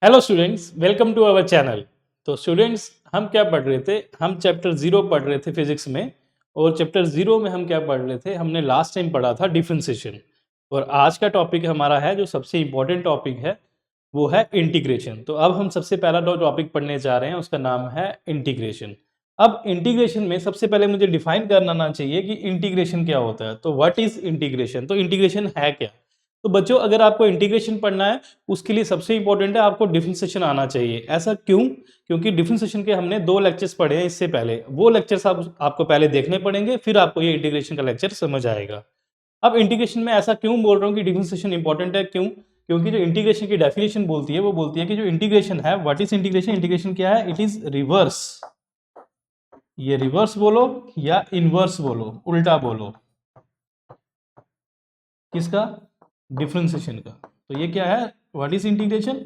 Hello students, welcome to our channel. तो students, हम क्या पढ़ रहे थे? हम चैप्टर 0 पढ़ रहे थे फिजिक्स में। और चैप्टर 0 में हम क्या पढ़ रहे थे? हमने लास्ट टाइम पढ़ा था डिफरेंशिएशन। और आज का टॉपिक हमारा है, जो सबसे इम्पोर्टेंट टॉपिक है, वो है इंटीग्रेशन। तो अब हम सबसे पहला जो टॉपिक पढ़ने जा रहे हैं उसका नाम है इंटीग्रेशन। अब इंटीग्रेशन में सबसे पहले मुझे डिफाइन करना आना चाहिए कि इंटीग्रेशन क्या होता है। तो व्हाट इज इंटीग्रेशन? तो इंटीग्रेशन है क्या? तो बच्चों, अगर आपको इंटीग्रेशन पढ़ना है उसके लिए सबसे इंपॉर्टेंट है आपको डिफरेंशिएशन आना चाहिए। ऐसा क्यों? क्योंकि डिफरेंशिएशन के हमने 2 लेक्चर्स पढ़े हैं इससे पहले। वो लेक्चर्स आपको पहले देखने पड़ेंगे, फिर आपको ये इंटीग्रेशन का लेक्चर समझ आएगा। अब इंटीग्रेशन में ऐसा क्यों बोल रहा हूँ कि डिफरेंशिएशन इंपॉर्टेंट है? क्यों? क्योंकि जो इंटीग्रेशन की डेफिनेशन बोलती है वो बोलती है कि जो इंटीग्रेशन है, व्हाट इज इंटीग्रेशन? इंटीग्रेशन क्या है? It is reverse. ये रिवर्स बोलो या इनवर्स बोलो, उल्टा बोलो, किसका? डिफरेंशिएशन का। तो ये क्या है? What is integration?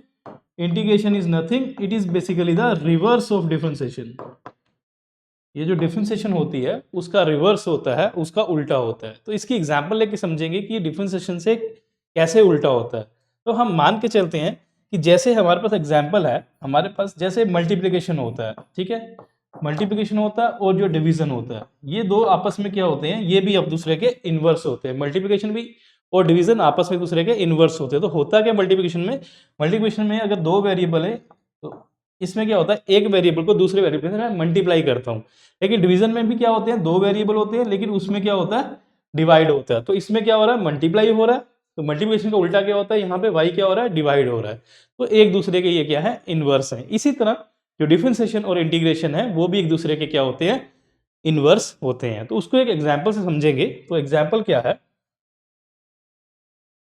Integration is nothing, it is basically the reverse of differentiation. ये जो डिफरेंशिएशन होती है उसका रिवर्स होता है, उसका उल्टा होता है। तो इसकी एग्जांपल लेके समझेंगे कि डिफरेंशिएशन से कैसे उल्टा होता है। तो हम मान के चलते हैं कि जैसे हमारे पास एग्जांपल है, हमारे पास जैसे मल्टीप्लिकेशन होता है, ठीक है, मल्टीप्लिकेशन होता है और जो डिवीजन होता है, ये दो आपस में क्या होते हैं? ये भी अब दूसरे के इनवर्स होते हैं। मल्टीप्लिकेशन भी और डिवीजन आपस में दूसरे के इनवर्स होते हैं। तो होता क्या मल्टीप्लिकेशन में? मल्टीप्लिकेशन में अगर दो वेरिएबल है तो इसमें क्या होता है? एक वेरिएबल को दूसरे वेरिएबल से मैं मल्टीप्लाई करता हूँ। लेकिन डिवीजन में भी क्या होते हैं? दो वेरिएबल होते हैं, लेकिन उसमें क्या होता है? डिवाइड होता है। तो इसमें क्या हो रहा है? मल्टीप्लाई हो रहा है। तो मल्टीप्लिकेशन का उल्टा क्या होता है? यहाँ पे y क्या हो रहा है? डिवाइड हो रहा है। तो एक दूसरे के ये क्या है? इनवर्स है। इसी तरह जो डिफरेंशिएशन और इंटीग्रेशन है वो भी एक दूसरे के क्या होते हैं? इनवर्स होते हैं। तो उसको एक एग्जाम्पल से समझेंगे। तो एग्जाम्पल क्या है?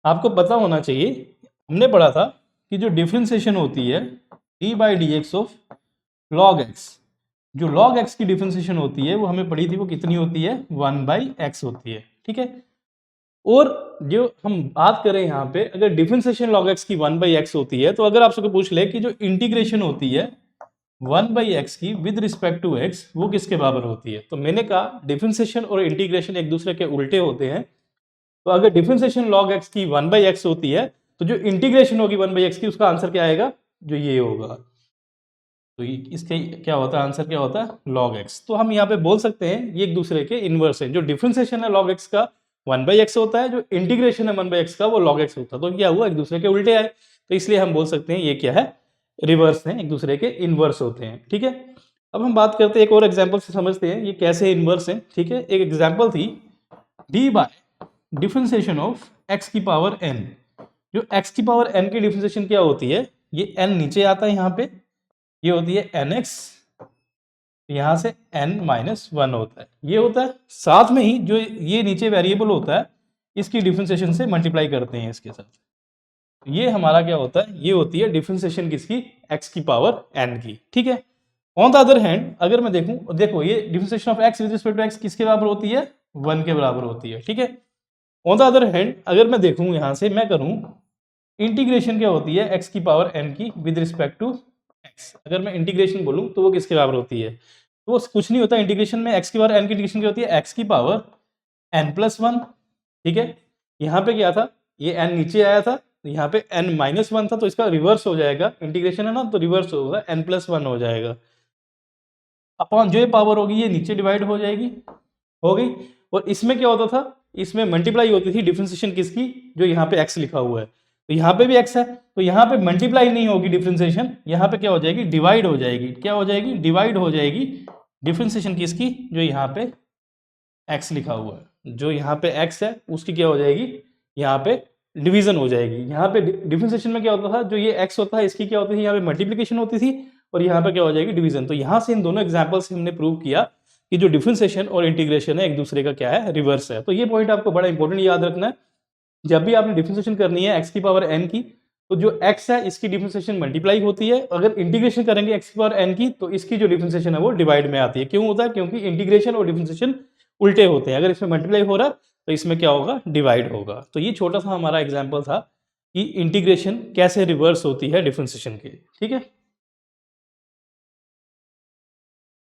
आपको पता होना चाहिए, हमने पढ़ा था कि जो डिफरेंशिएशन होती है D by D x of log x, जो log x की डिफरेंशिएशन होती है वो हमें पढ़ी थी, वो कितनी होती है? 1/x होती है, ठीक है। और जो हम बात करें यहाँ पे, अगर डिफरेंशिएशन log x की 1/x होती है, तो अगर आपसे कोई पूछ ले कि जो इंटीग्रेशन होती है 1/x की विद रिस्पेक्ट टू x, वो किसके बराबर होती है? तो मैंने कहा डिफरेंशिएशन और इंटीग्रेशन एक दूसरे के उल्टे होते हैं। तो अगर डिफरेंशिएशन log x की 1/x होती है, तो जो इंटीग्रेशन होगी 1/x की, उसका आंसर क्या आएगा? जो ये होगा। तो इसके क्या होता है? आंसर क्या होता है? log x। तो हम यहाँ पे बोल सकते हैं ये एक दूसरे के इनवर्स है। जो डिफरेंशिएशन है log x का 1/x होता है, जो इंटीग्रेशन है 1/x का वो log x होता है। तो क्या हुआ? एक दूसरे के उल्टे आए। तो इसलिए हम बोल सकते हैं ये क्या है? रिवर्स है, एक दूसरे के इनवर्स होते हैं, ठीक है। अब हम बात करते हैं एक और एग्जाम्पल से, समझते हैं ये कैसे इनवर्स है, ठीक है। एक एग्जाम्पल थी d by differentiation of x की पावर n। जो x की पावर n की डिफरेंशिएशन क्या होती है? ये n नीचे आता है यहाँ पे, ये होती है nx, यहां से n-1 होता है, ये होता है। साथ में ही जो ये नीचे वेरिएबल होता है, इसकी डिफरेंशिएशन से मल्टीप्लाई करते हैं इसके साथ। ये हमारा क्या होता है? ये होती है डिफरेंशिएशन किसकी? x की पावर n की, ठीक है। ऑन द अदर हैंड अगर मैं देखूं, देखो ये differentiation of x with respect to x किसके बराबर होती है? 1 के बराबर होती है, ठीक है। ऑन द अदर हैंड अगर मैं देखूं, यहां से मैं करूं इंटीग्रेशन, क्या होती है? x की पावर n की विद रिस्पेक्ट टू x। अगर मैं इंटीग्रेशन बोलूं तो वो किसके बराबर होती है? तो वो कुछ नहीं होता। इंटीग्रेशन में x की पावर n की इंटीग्रेशन क्या होती है? x की पावर n+1, ठीक है। यहाँ पे क्या था? ये n नीचे आया था, यहाँ पे n-1 था, तो इसका रिवर्स हो जाएगा। इंटीग्रेशन है ना, तो रिवर्स होगा, n+1 हो जाएगा। अपॉन जो ये पावर होगी ये नीचे डिवाइड हो जाएगी, हो गई। और इसमें क्या होता था? इसमें मल्टीप्लाई होती थी डिफरेंशिएशन किसकी? जो यहाँ पे x लिखा हुआ है, तो यहाँ पे भी x है, तो यहाँ पे मल्टीप्लाई नहीं होगी डिफरेंशिएशन, यहाँ पे क्या हो जाएगी? डिवाइड हो जाएगी। क्या हो जाएगी? डिवाइड हो जाएगी डिफरेंशिएशन किसकी? जो यहाँ पे x लिखा हुआ है, जो यहाँ पे x है उसकी क्या हो जाएगी? यहाँ पे डिवीजन हो जाएगी। यहाँ पे डिफरेंशिएशन में क्या होता था? जो ये x होता है इसकी क्या होती थी? यहाँ पे मल्टीप्लिकेशन होती थी, और यहाँ पे क्या हो जाएगी? डिवीजन। तो यहाँ से इन दोनों एग्जाम्पल से हमने प्रूव किया कि जो डिफरेंशिएशन और इंटीग्रेशन है एक दूसरे का क्या है? रिवर्स है। तो ये पॉइंट आपको बड़ा इंपॉर्टेंट याद रखना है। जब भी आपने डिफरेंशिएशन करनी है x की पावर n की, तो जो x है इसकी डिफरेंशिएशन मल्टीप्लाई होती है। अगर इंटीग्रेशन करेंगे x की पावर n की, तो इसकी जो डिफरेंशिएशन है वो डिवाइड में आती है। क्यों होता है? क्योंकि इंटीग्रेशन और डिफरेंशिएशन उल्टे होते हैं। अगर इसमें मल्टीप्लाई हो रहा तो इसमें क्या होगा? डिवाइड होगा। तो ये छोटा सा हमारा एग्जाम्पल था कि इंटीग्रेशन कैसे रिवर्स होती है डिफरेंशिएशन के, ठीक है।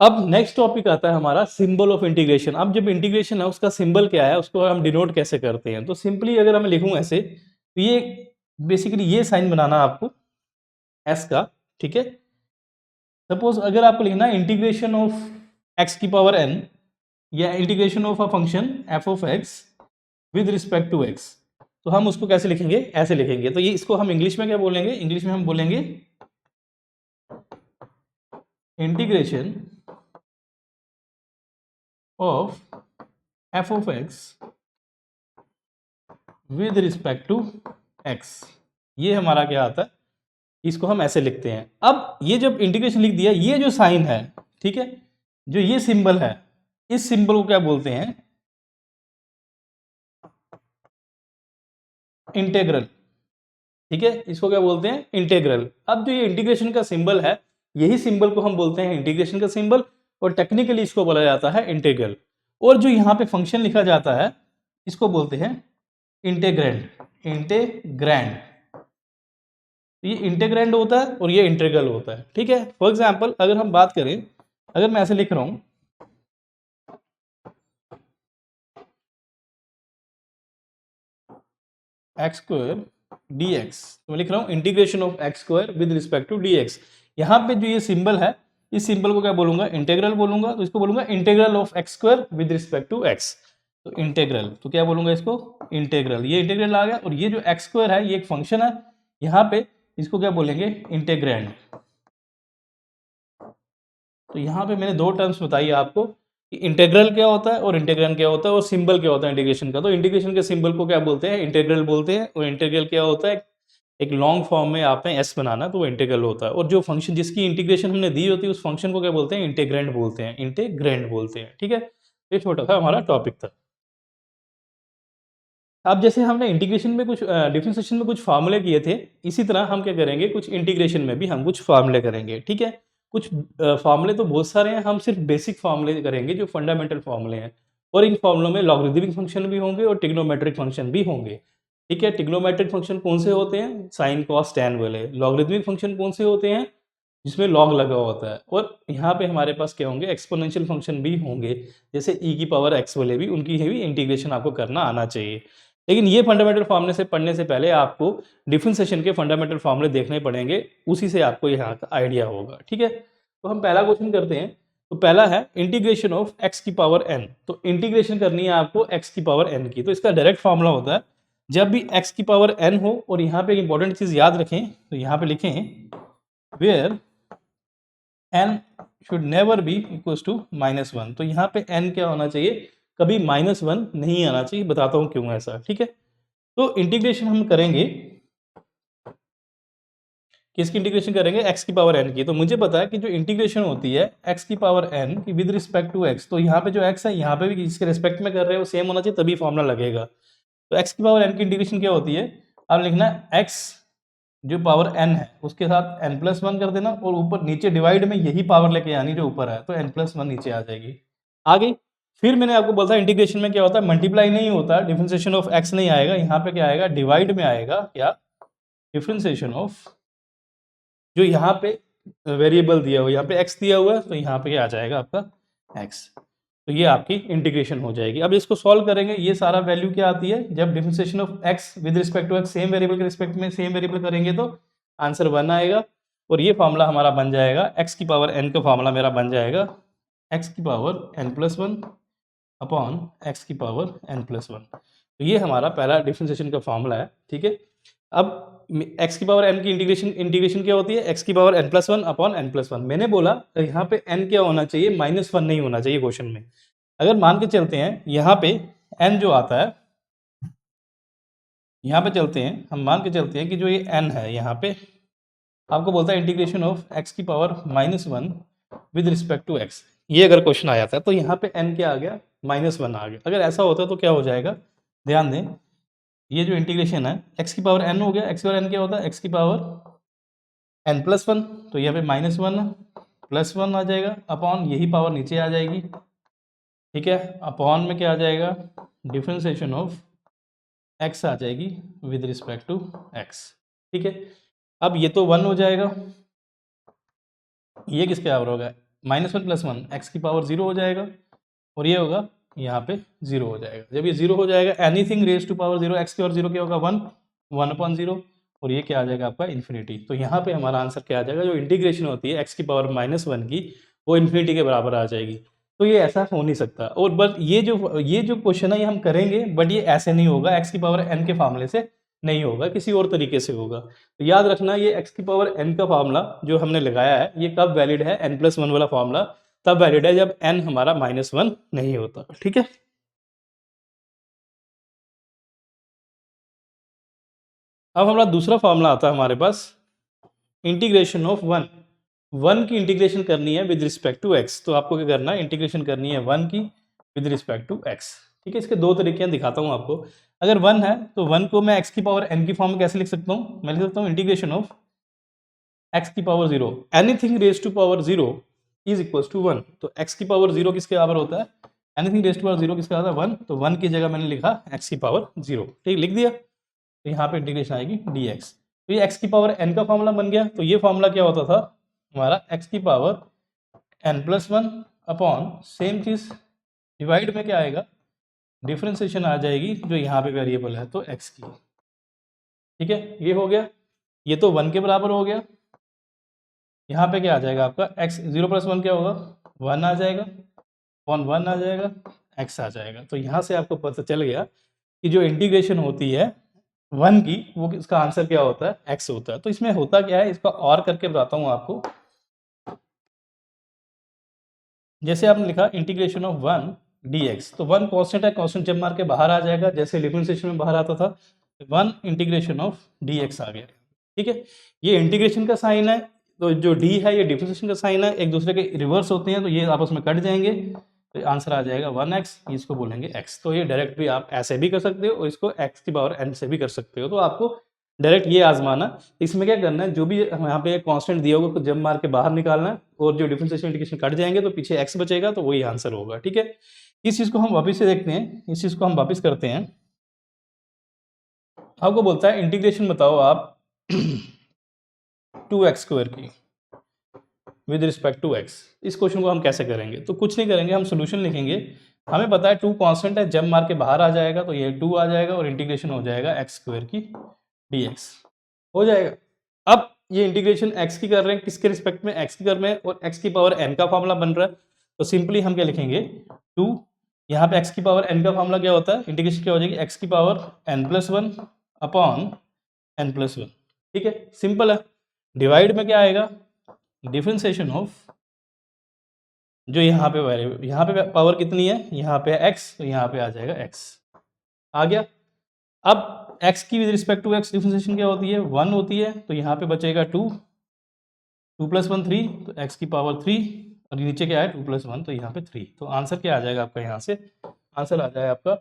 अब नेक्स्ट टॉपिक आता है हमारा सिंबल ऑफ इंटीग्रेशन। अब जब इंटीग्रेशन है उसका सिंबल क्या है, उसको हम डिनोट कैसे करते हैं? तो सिंपली अगर मैं लिखूं ऐसे, तो ये बेसिकली ये साइन बनाना आपको, एस का, ठीक है। सपोज अगर आपको लिखना है इंटीग्रेशन ऑफ एक्स की पावर एन या integration of a function f of x with respect to x, तो हम उसको कैसे लिखेंगे, ऐसे लिखेंगे। तो ये इसको हम इंग्लिश में क्या बोलेंगे, इंग्लिश में हम बोलेंगे integration of f of x with respect to x. ये हमारा क्या आता है, इसको हम ऐसे लिखते हैं। अब ये जब इंटीग्रेशन लिख दिया, ये जो साइन है, ठीक है, जो ये सिंबल है, इस सिंबल को क्या बोलते हैं, इंटेग्रल, ठीक है, इसको क्या बोलते हैं, इंटेग्रल। अब जो ये इंटीग्रेशन का सिंबल है, यही सिंबल को हम बोलते हैं इंटीग्रेशन का सिंबल, और टेक्निकली इसको बोला जाता है इंटेग्रल। और जो यहाँ पे फंक्शन लिखा जाता है, इसको बोलते हैं इंटेग्रैंड, इंटेग्रैंड। ये इंटेग्रैंड होता है और ये इंटीग्रल होता है, ठीक है। फॉर एग्जाम्पल अगर हम बात करें, अगर मैं ऐसे लिख रहा हूं एक्स स्क्वायर डी एक्स, तो मैं लिख रहा हूं integration of x square with respect to D x. यहाँ पे जो ये सिंबल है, इस सिंबल को क्या बोलूंगा, इंटेग्रल बोलूंगा। तो इसको बोलूंगा integral of x square with respect to x. तो इंटेग्रल, तो क्या बोलूंगा इसको, इंटेग्रल। ये इंटेग्रल आ गया, और ये जो एक्स स्क्वायर है ये एक फंक्शन है, यहाँ पे इसको क्या बोलेंगे, इंटेग्रैंड। तो यहाँ पे मैंने दो टर्म्स बताई आपको कि इंटेग्रल क्या होता है और इंटेग्रैंड क्या होता है, और सिंबल क्या होता है इंटीग्रेशन का। तो इंटीग्रेशन के सिंबल को क्या बोलते हैं, इंटेग्रल बोलते हैं। और इंटेग्रल क्या होता है, एक लॉन्ग फॉर्म में आपने एस बनाना, तो वो इंटेग्रल होता है। और जो फंक्शन जिसकी इंटीग्रेशन हमने दी होती है, उस फंक्शन को क्या बोलते हैं, इंटेग्रैंड बोलते हैं, इंटेग्रैंड बोलते हैं, ठीक है। ये छोटा सा हमारा टॉपिक था। अब जैसे हमने इंटीग्रेशन में कुछ डिफरेंशिएशन में कुछ फार्मूले किए थे, इसी तरह हम क्या करेंगे, कुछ इंटीग्रेशन में भी हम कुछ फार्मूले करेंगे, ठीक है। कुछ फार्मूले तो बहुत सारे हैं, हम सिर्फ बेसिक फार्मूले करेंगे जो फंडामेंटल फार्मूले हैं। और इन फार्मूलों में लॉगरिथमिक फंक्शन भी होंगे और ट्रिग्नोमेट्रिक फंक्शन भी होंगे, ठीक है। ट्रिग्नोमेट्रिक फंक्शन कौन से होते हैं, साइन कॉस टैन वाले। लॉगरिथमिक फंक्शन कौन से होते हैं, जिसमें लॉग लगा होता है। और यहाँ पे हमारे पास क्या होंगे, एक्सपोनेंशियल फंक्शन भी होंगे, जैसे ई की पावर एक्स वाले भी, उनकी भी इंटीग्रेशन आपको करना आना चाहिए। लेकिन ये फंडामेंटल फार्मूले से पढ़ने से पहले आपको डिफरेंशिएशन के फंडामेंटल फार्मूले देखने पड़ेंगे, उसी से आपको यहाँ का आइडिया होगा, ठीक है। तो हम पहला क्वेश्चन करते हैं। तो पहला है इंटीग्रेशन ऑफ एक्स की पावर एन। तो इंटीग्रेशन करनी है आपको एक्स की पावर एन की। तो इसका डायरेक्ट फार्मूला होता है, जब भी एक्स की पावर एन हो, और यहाँ पे एक इंपॉर्टेंट चीज याद रखें, तो यहाँ पे लिखें where n should never be equals to -1। तो यहाँ पे एन क्या होना चाहिए, कभी -1 नहीं आना चाहिए। बताता हूँ क्यों ऐसा, ठीक है। तो इंटीग्रेशन हम करेंगे, किसकी इंटीग्रेशन करेंगे, एक्स की पावर एन की। तो मुझे पता है कि जो इंटीग्रेशन होती है एक्स की पावर एन की विद रिस्पेक्ट टू एक्स, तो यहाँ पे जो एक्स है, यहाँ पे भी इसके रिस्पेक्ट में कर रहे हैं, वो सेम होना चाहिए, तभी फॉर्मूला लगेगा। तो एक्स की पावर एन की इंटीग्रेशन क्या होती है, अब लिखना एक्स जो पावर एन है उसके साथ n+1 कर देना, और ऊपर नीचे डिवाइड में यही पावर लेके आनी जो ऊपर है, तो n+1 नीचे आ जाएगी, आ गई। फिर मैंने आपको बोला था इंटीग्रेशन में क्या होता है, मल्टीप्लाई नहीं होता, डिफरेंशिएशन ऑफ एक्स नहीं आएगा, यहाँ पे क्या आएगा, डिवाइड में आएगा, क्या, डिफरेंशिएशन ऑफ, जो यहाँ पे वेरिएबल दिया हुआ, यहाँ पे एक्स दिया हुआ है, तो यहाँ पे क्या आ जाएगा आपका एक्स। तो ये आपकी इंटीग्रेशन हो जाएगी। अब इसको सॉल्व करेंगे, ये सारा वैल्यू क्या आती है, जब differentiation of x with respect to x same variable के रिस्पेक्ट में सेम वेरिएबल करेंगे तो आंसर 1 आएगा। और ये फार्मूला हमारा बन जाएगा, एक्स की पावर एन का फार्मूला मेरा बन जाएगा एक्स की पावर n+1 अपॉन एक्स की पावर n+1। तो ये हमारा पहला डिफरेंशिएशन का फार्मूला है, ठीक है। अब एक्स की पावर एन की इंटीग्रेशन क्या होती है, एक्स की पावर n+1 अपॉन n+1। मैंने बोला यहाँ पे n क्या होना चाहिए, -1 नहीं होना चाहिए क्वेश्चन में। अगर मान के चलते हैं यहाँ पे n जो आता है, यहाँ पे चलते हैं, हम मान के चलते हैं कि जो ये n है, यहाँ पे आपको बोलता है इंटीग्रेशन ऑफ एक्स की power -1 with respect to x. ये अगर क्वेश्चन आ जाता है तो यहाँ पे n क्या आ गया, -1 आ गया। अगर ऐसा होता है तो क्या हो जाएगा, ध्यान दें, ये जो इंटीग्रेशन है एक्स की पावर n हो गया, एक्स की पावर n क्या होता है, एक्स की पावर n+1, तो यहाँ पे -1+1 आ जाएगा, अपॉन यही पावर नीचे आ जाएगी, ठीक है। अपॉन में क्या आ जाएगा, डिफरेंशिएशन ऑफ एक्स आ जाएगी विद रिस्पेक्ट टू एक्स, ठीक है। अब ये तो 1 हो जाएगा, ये किसके बराबर होगा, -1+1 एक्स की पावर 0 हो जाएगा, और ये होगा यहाँ पे 0 हो जाएगा। जब ये 0 हो जाएगा, anything raise to power 0, x की पावर 0 क्या होगा, 1, 1/0, और ये क्या आ जाएगा आपका इन्फिनिटी। तो यहाँ पे हमारा आंसर क्या आ जाएगा, जो इंटीग्रेशन होती है x की पावर -1 की, वो इन्फिनिटी के बराबर आ जाएगी। तो ये ऐसा हो नहीं सकता। और बट ये जो क्वेश्चन है ये हम करेंगे, बट ये ऐसे नहीं होगा, x की पावर n के फार्मूले से नहीं होगा, किसी और तरीके से होगा। तो याद रखना, ये x की पावर n का फार्मूला जो हमने लगाया है, ये कब वैलिड है, n+1 वाला फार्मूला तब वैलिड है जब n हमारा -1 नहीं होता। ठीक है। अब हमारा दूसरा फार्मूला आता है हमारे पास, इंटीग्रेशन ऑफ 1 की इंटीग्रेशन करनी है विद रिस्पेक्ट टू x। तो आपको क्या करना है, इंटीग्रेशन करनी है 1 की विद रिस्पेक्ट टू x। ठीक है। इसके दो तरीके हैं, दिखाता हूँ आपको। अगर 1 है तो 1 को मैं x की पावर n की फॉर्म में कैसे लिख सकता हूँ, मैं लिख सकता हूँ इंटीग्रेशन ऑफ x की power 0 anything raise to power 0 is equals to 1। तो x की पावर 0 किसके बराबर होता है, एनीथिंग रेज टू पावर 0 किसके बराबर 1। तो 1 की जगह मैंने लिखा x की पावर 0। ठीक, लिख दिया। तो यहाँ पे इंटीग्रेशन आएगी dx। तो ये x की पावर n का फॉर्मूला बन गया। तो ये फॉर्मूला क्या होता था हमारा, x की पावर n+1 अपॉन सेम चीज डिवाइड में क्या आएगा, डिफरेंशिएशन आ जाएगी जो यहाँ पे वेरिएबल है तो x की। ठीक है, ये हो गया। ये तो 1 के बराबर हो गया। यहाँ पे क्या आ जाएगा आपका, x 0+1 क्या होगा, 1 आ जाएगा, अपॉन 1 आ जाएगा, x आ जाएगा। तो यहाँ से आपको पता चल गया कि जो इंटीग्रेशन होती है 1 की, वो इसका आंसर क्या होता है, x होता है। तो इसमें होता क्या है, इसका और करके बताता हूँ आपको। जैसे आपने लिखा इंटीग्रेशन ऑफ 1 dx, तो 1 कांस्टेंट है, कांस्टेंट जब मार के बाहर आ जाएगा, जैसे डिफरेंशिएशन में बाहर आता था। 1 इंटीग्रेशन ऑफ dx आ गया। ठीक है, ये इंटीग्रेशन का साइन है, तो जो d है ये डिफरेंशिएशन का साइन है, एक दूसरे के रिवर्स होते हैं, तो ये आपस में कट जाएंगे, तो आंसर आ जाएगा 1x, इसको बोलेंगे x। तो ये डायरेक्ट भी आप ऐसे भी कर सकते हो और इसको x की पावर n से भी कर सकते हो। तो आपको डायरेक्ट ये आजमाना। इसमें क्या करना है, जो भी यहाँ पे कांस्टेंट दिया होगा जब मार के बाहर निकालना है, और जो डिफरेंशिएशन इंटीग्रेशन कट जाएंगे तो पीछे x बचेगा, तो वही आंसर होगा। ठीक है, इस चीज को हम वापस से देखते हैं, इस चीज को हम वापस करते हैं। आपको बोलता है इंटीग्रेशन बताओ आप 2x² की विद रिस्पेक्ट टू x। इस क्वेश्चन को हम कैसे करेंगे, तो कुछ नहीं करेंगे, हम सोल्यूशन लिखेंगे। हमें पता है 2 कांस्टेंट है, जब मार के बाहर आ जाएगा तो ये 2 आ जाएगा, और इंटीग्रेशन हो जाएगा x² की dx हो जाएगा। अब ये इंटीग्रेशन x की कर रहे हैं, किसके रिस्पेक्ट में, x की कर रहे हैं, और x की पावर n का फॉर्मूला बन रहा है। तो सिंपली हम क्या लिखेंगे, 2, यहाँ पे x की पावर n का फॉर्मूला क्या होता है, इंटीग्रेशन क्या हो जाएगी, x की पावर n+1 अपॉन n+1। ठीक है, सिंपल है। डिवाइड में क्या आएगा, डिफरेंशिएशन ऑफ, जो यहाँ पे वेरिएबल, यहाँ पे पावर कितनी है, यहाँ पे x, तो यहाँ पे आ जाएगा x आ गया। अब x की with respect to x differentiation क्या होती है, 1 होती है, तो यहाँ पे बचेगा 2, 2+1 3, तो x की पावर 3, और नीचे क्या है 2+1, तो यहाँ पे 3। तो आंसर क्या आ जाएगा आपका, यहाँ से आंसर आ जाएगा आपका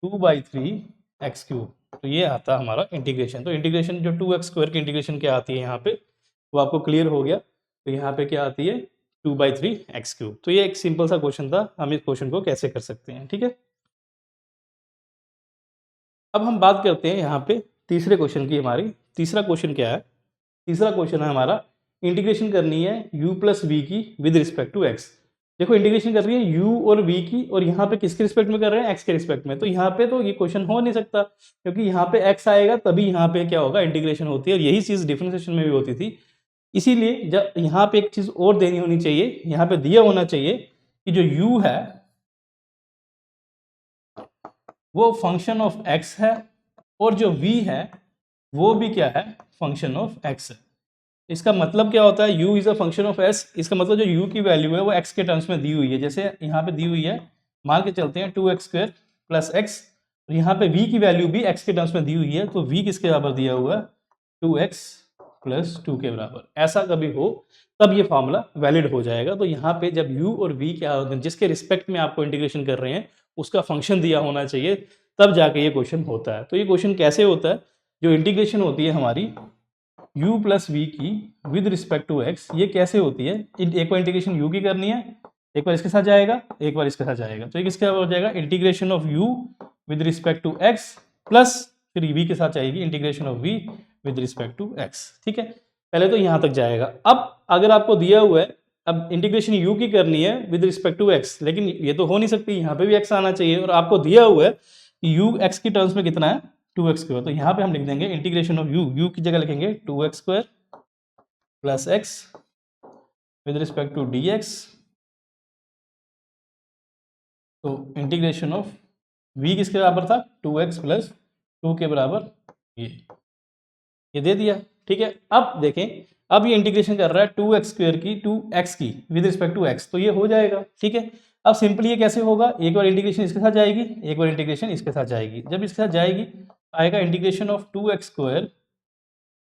2/3x³। तो ये आता है हमारा इंटीग्रेशन। तो इंटीग्रेशन जो 2x² की इंटीग्रेशन क्या आती है यहाँ पे, वो आपको क्लियर हो गया। तो यहाँ पे क्या आती है 2/3x³। तो ये एक सिंपल सा क्वेश्चन था, हम इस क्वेश्चन को कैसे कर सकते हैं। ठीक है, अब हम बात करते हैं यहाँ पे तीसरे क्वेश्चन की। हमारी तीसरा क्वेश्चन क्या है, तीसरा क्वेश्चन है हमारा, इंटीग्रेशन करनी है u+v की विद रिस्पेक्ट टू x। देखो इंटीग्रेशन कर रही है u और v की, और यहाँ पे किसके रिस्पेक्ट में कर रहे हैं, x के रिस्पेक्ट में। तो यहाँ पे तो ये क्वेश्चन हो नहीं सकता, क्योंकि यहाँ पे x आएगा तभी यहाँ पे क्या होगा, इंटीग्रेशन होती है, और यही चीज डिफरेंशिएशन में भी होती थी। इसीलिए जब यहाँ पे एक चीज और देनी होनी चाहिए, यहाँ पे दिया होना चाहिए कि जो u है वो फंक्शन ऑफ x है, और जो v है वो भी क्या है, फंक्शन ऑफ x है। इसका मतलब क्या होता है, u is a function of s। इसका मतलब जो u की वैल्यू है वो x के टर्म्स में दी हुई है। जैसे यहाँ पे दी हुई है, मान के चलते हैं 2x² + x, और यहाँ पे v की वैल्यू भी x के टर्म्स में दी हुई है, तो v किसके बराबर दिया हुआ है, 2x + 2 के बराबर। ऐसा कभी हो तब ये फॉर्मूला वैलिड हो जाएगा। तो यहाँ पे जब u और v क्या होते हैं, जिसके रिस्पेक्ट में आपको इंटीग्रेशन कर रहे हैं उसका फंक्शन दिया होना चाहिए, तब जाके ये क्वेश्चन होता है। तो ये क्वेश्चन कैसे होता है, जो इंटीग्रेशन होती है हमारी u+v की विद रिस्पेक्ट टू x, ये कैसे होती है, एक बार इंटीग्रेशन u की करनी है, एक बार इसके साथ जाएगा, एक बार इसके साथ जाएगा, तो ये किसके बराबर हो जाएगा, integration of u with respect to x plus फिर v के साथ जाएगी integration of v with respect to x। ठीक है, पहले तो यहां तक जाएगा। अब अगर आपको दिया हुआ है, अब इंटीग्रेशन u की करनी है विद रिस्पेक्ट टू x, लेकिन ये तो हो नहीं सकती, यहाँ पे भी x आना चाहिए, और आपको दिया हुआ है कि u x की टर्म्स में कितना है, 2x²। तो यहाँ पे हम लिख देंगे इंटीग्रेशन ऑफ यू की जगह लिखेंगे 2x² plus x with respect to dx। तो इंटीग्रेशन ऑफ v किसके बराबर था, 2x प्लस 2 के बराबर ये दे दिया। ठीक है, अब देखें, अब ये इंटीग्रेशन कर रहा है 2x² की 2x की विद रिस्पेक्ट टू x, तो ये हो जाएगा। ठीक है, अब सिंपली ये कैसे होगा, एक बार इंटीग्रेशन इसके साथ जाएगी, एक बार इंटीग्रेशन इसके साथ जाएगी। जब इसके साथ जाएगी आएगा integration of 2x²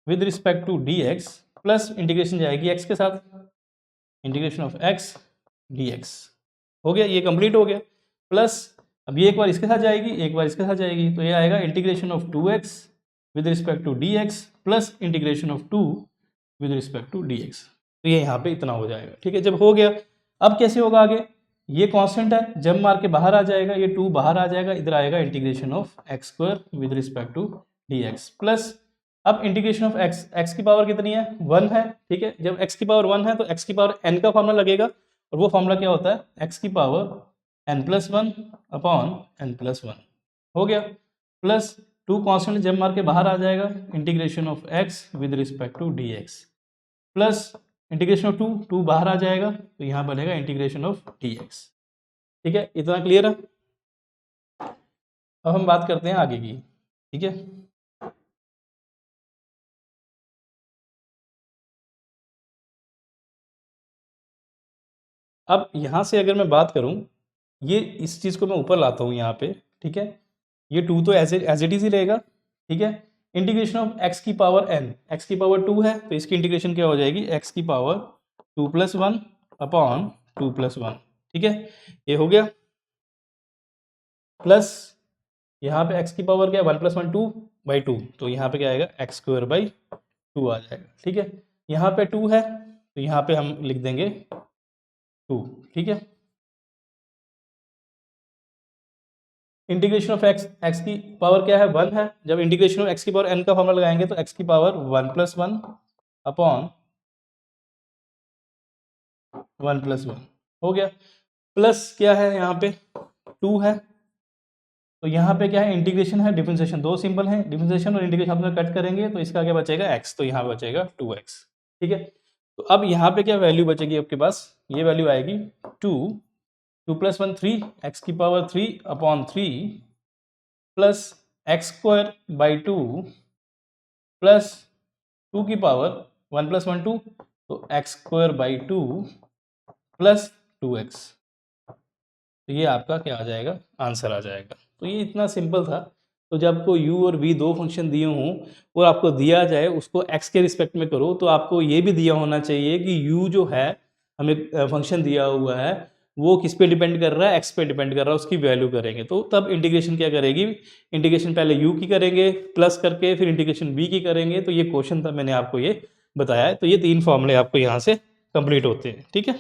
with respect to dx plus integration जाएगी x के साथ, इंटीग्रेशन ऑफ x dx। हो गया, ये कंप्लीट हो गया। प्लस अब ये एक बार इसके साथ जाएगी, एक बार इसके साथ जाएगी, तो ये आएगा integration of 2x with respect to dx plus integration of 2 with respect to dx। तो ये यहाँ पे इतना हो जाएगा। ठीक है, जब हो गया अब कैसे होगा आगे, ये कांस्टेंट है, जब मार के बाहर आ जाएगा, ये 2 बाहर आ जाएगा, इधर आएगा integration of x² with respect to dx plus अब इंटीग्रेशन ऑफ x की पावर कितनी है, 1 है। ठीक है, जब x की पावर 1 है तो x की पावर n का फॉर्मूला लगेगा, और वो फॉर्मूला क्या होता है, x की पावर n+1 अपॉन n+1। हो गया, प्लस 2 कांस्टेंट जब मार के बाहर आ जाएगा, integration of x with respect to dx plus integration of 2 बाहर आ जाएगा, तो यहाँ बनेगा इंटीग्रेशन ऑफ dx। ठीक है, इतना क्लियर है। अब हम बात करते हैं आगे की। ठीक है, अब यहाँ से अगर मैं बात करूँ, ये इस चीज़ को मैं ऊपर लाता हूँ यहाँ पे। ठीक है, ये 2 तो एज इट इज ही रहेगा। ठीक है, इंटीग्रेशन ऑफ x की पावर n, x की पावर 2 है तो इसकी इंटीग्रेशन क्या हो जाएगी, x की पावर 2+1 अपॉन 2+1। ठीक है, ये हो गया। प्लस यहाँ पे x की पावर क्या है, 1+1 2/2, तो यहाँ पे क्या आएगा x²/2 आ जाएगा। ठीक है, यहाँ पे 2 है तो यहाँ पे हम लिख देंगे 2। ठीक है, इंटीग्रेशन ऑफ x की पावर क्या है, 1 है, जब इंटीग्रेशन ऑफ x की पावर n का फॉर्मूला लगाएंगे तो x की पावर 1+1 अपॉन 1+1 हो गया। प्लस क्या है, यहाँ पे 2 है, तो यहाँ पे क्या है, इंटीग्रेशन है, डिफरेंशिएशन, दो सिंबल हैं, डिफरेंशिएशन और इंटीग्रेशन आप कट करेंगे तो इसका क्या बचेगा x, तो यहाँ बचेगा 2x। ठीक है, तो अब यहाँ पे क्या वैल्यू बचेगी आपके पास, ये वैल्यू आएगी 2+1 3, x की power 3 upon 3 plus x²/2 plus 2 की पावर 1+1 2, तो x²/2 प्लस 2x। तो ये आपका क्या आ जाएगा, आंसर आ जाएगा। तो ये इतना सिंपल था। तो जब आपको u और v दो फंक्शन दिए हों और आपको दिया जाए उसको x के रिस्पेक्ट में करो, तो आपको ये भी दिया होना चाहिए कि u जो है हमें फंक्शन दिया हुआ है वो किस पे डिपेंड कर रहा है, x पे डिपेंड कर रहा है, उसकी वैल्यू करेंगे। तो तब इंटीग्रेशन क्या करेगी, इंटीग्रेशन पहले u की करेंगे प्लस करके, फिर इंटीग्रेशन v की करेंगे। तो ये क्वेश्चन था, मैंने आपको ये बताया है। तो ये 3 फॉर्मूले आपको यहाँ से कंप्लीट होते हैं। ठीक है,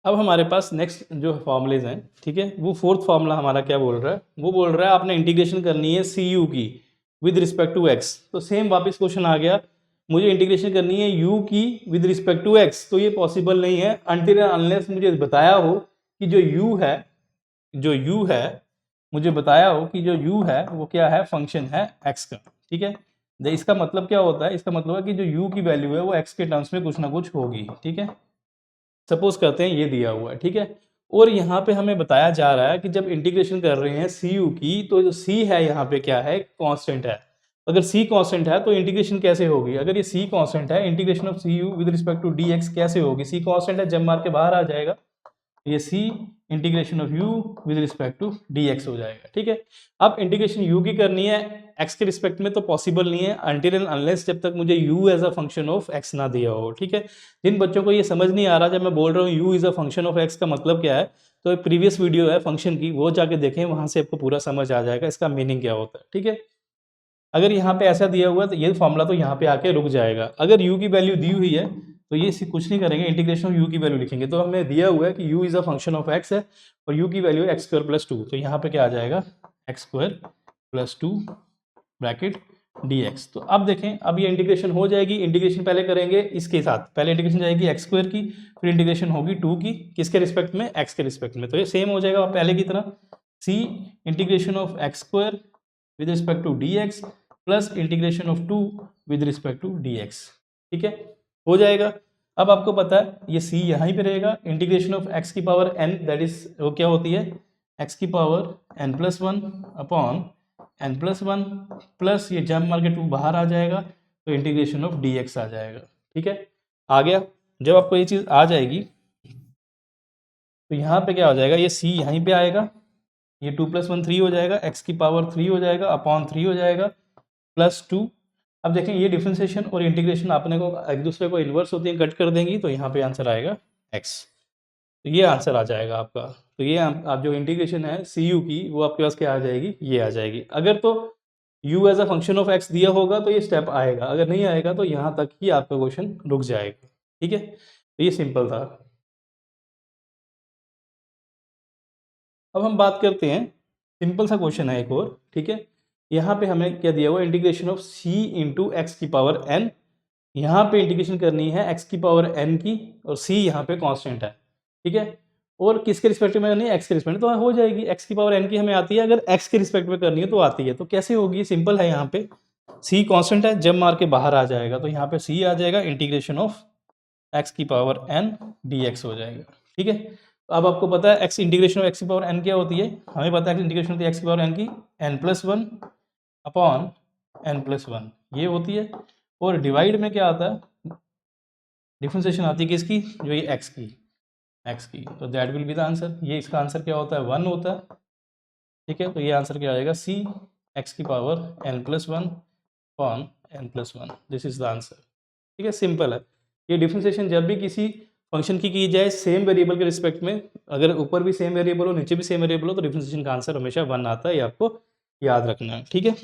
अब हमारे पास नेक्स्ट जो फॉर्मूलेज हैं, ठीक है, वो फोर्थ फार्मूला हमारा क्या बोल रहा है, वो बोल रहा है आपने इंटीग्रेशन करनी है सी यू की विद रिस्पेक्ट टू एक्स। तो सेम वापस क्वेश्चन आ गया, मुझे इंटीग्रेशन करनी है यू की विद रिस्पेक्ट टू एक्स। तो ये पॉसिबल नहीं है अनटिल अनलेस मुझे बताया हो कि जो यू है मुझे बताया हो कि जो यू है वो क्या है, फंक्शन है एक्स का। ठीक है, इसका मतलब क्या होता है, इसका मतलब है कि जो यू की वैल्यू है वो एक्स के टर्म्स में कुछ ना कुछ होगी। ठीक है, सपोज करते हैं ये दिया हुआ है। ठीक है, और यहाँ पे हमें बताया जा रहा है कि जब इंटीग्रेशन कर रहे हैं सी यू की, तो जो सी है यहाँ पे क्या है, कांस्टेंट है। अगर सी कांस्टेंट है तो इंटीग्रेशन कैसे होगी, अगर ये सी कांस्टेंट है, integration of C U with respect to D X कैसे होगी, सी कांस्टेंट है, जब मार के बाहर आ जाएगा ये C integration of u with respect to D x हो जाएगा। ठीक है, अब इंटीग्रेशन यू की करनी है एक्स के रिस्पेक्ट में, तो पॉसिबल नहीं है अनटिल एंड अनलेस जब तक मुझे u as a function of x ना दिया हो। ठीक है, जिन बच्चों को ये समझ नहीं आ रहा जब मैं बोल रहा हूँ you is a function of x का मतलब क्या है, तो एक प्रीवियस वीडियो है फंक्शन की, वो जाके देखें, वहां से आपको पूरा समझ आ जाएगा इसका मीनिंग क्या होता है। ठीक है, अगर यहाँ पे ऐसा दिया हुआ है तो ये फॉर्मूला तो यहाँ पे आके रुक जाएगा। अगर u की वैल्यू दी हुई है तो ये कुछ नहीं करेंगे, इंटीग्रेशन ऑफ u की वैल्यू लिखेंगे। तो हमें दिया हुआ है कि u is a function of x है और u की वैल्यू है x² + 2, तो यहाँ पे क्या आ जाएगा x² + 2 ब्रैकेट dx। तो अब देखें, अब ये इंटीग्रेशन हो जाएगी। इंटीग्रेशन पहले करेंगे इसके साथ, पहले इंटीग्रेशन जाएगी एक्स स्क्वायर की, फिर इंटीग्रेशन होगी 2 की, किसके रिस्पेक्ट में, एक्स के रिस्पेक्ट में। तो ये सेम हो जाएगा पहले की तरह, C integration of x square with respect to dx plus integration of 2 with respect to dx। ठीक है, हो जाएगा। अब आपको पता है ये c यहाँ पे रहेगा, इंटीग्रेशन ऑफ x की पावर n, दैट इज वो क्या होती है, x की power n plus one upon n plus one, plus ये जंप मार के 2 बाहर आ जाएगा, तो इंटीग्रेशन ऑफ dx आ जाएगा। ठीक है, आ गया। जब आपको ये चीज़ आ जाएगी तो यहाँ पे क्या हो जाएगा, ये c यहीं पे आएगा, ये 2 प्लस 1 3 हो जाएगा, x की पावर 3 हो जाएगा अपॉन 3 हो जाएगा प्लस 2। अब देखें ये डिफरेंशिएशन और इंटीग्रेशन अपने को एक दूसरे को इन्वर्स होती है, कट कर देंगी, तो यहाँ पे आंसर आएगा x। तो ये आंसर आ जाएगा आपका। तो ये आप जो इंटीग्रेशन है सी यू की, वो आपके पास क्या आ जाएगी, ये आ जाएगी। अगर तो u as a function of x दिया होगा तो ये स्टेप आएगा, अगर नहीं आएगा तो यहाँ तक ही आपका क्वेश्चन रुक जाएगा। ठीक है, तो ये सिंपल था। अब हम बात करते हैं, सिंपल सा क्वेश्चन है एक और। ठीक है, यहाँ पे हमें क्या दिया हुआ, integration of c into x की पावर n। यहाँ पे इंटीग्रेशन करनी है x की पावर n की, और c यहाँ पे कांस्टेंट है। ठीक है, और किसके रिस्पेक्ट में करनी है, x के रिस्पेक्ट में, तो हो जाएगी। x की पावर n की हमें आती है, अगर x के रिस्पेक्ट में करनी है तो आती है। तो कैसे होगी, सिंपल है, यहाँ पे c कांस्टेंट है, जब मार के बाहर आ जाएगा, तो यहाँ पे c आ जाएगा, इंटीग्रेशन ऑफ x की पावर n dx हो जाएगा। ठीक है, तो अब आपको पता है x इंटीग्रेशन ऑफ x की पावर n क्या होती है, हमें पता है x इंटीग्रेशन होती है x की पावर n की n plus one upon n plus one, ये होती है। और डिवाइड में क्या आता है, डिफरेंशिएशन आती है किसकी, जो ये x की, तो that will be the answer. ये इसका आंसर क्या होता है, 1 होता है। ठीक है, तो ये आंसर क्या आएगा, c x की power n plus one upon n plus one, this is the answer. ठीक है, सिंपल है। ये डिफरेंशिएशन जब भी किसी फंक्शन की जाए सेम वेरिएबल के रिस्पेक्ट में, अगर ऊपर भी सेम वेरिएबल हो नीचे भी सेम वेरिएबल हो, तो डिफरेंशिएशन का आंसर हमेशा 1 आता है, ये आपको याद रखना है। ठीक है,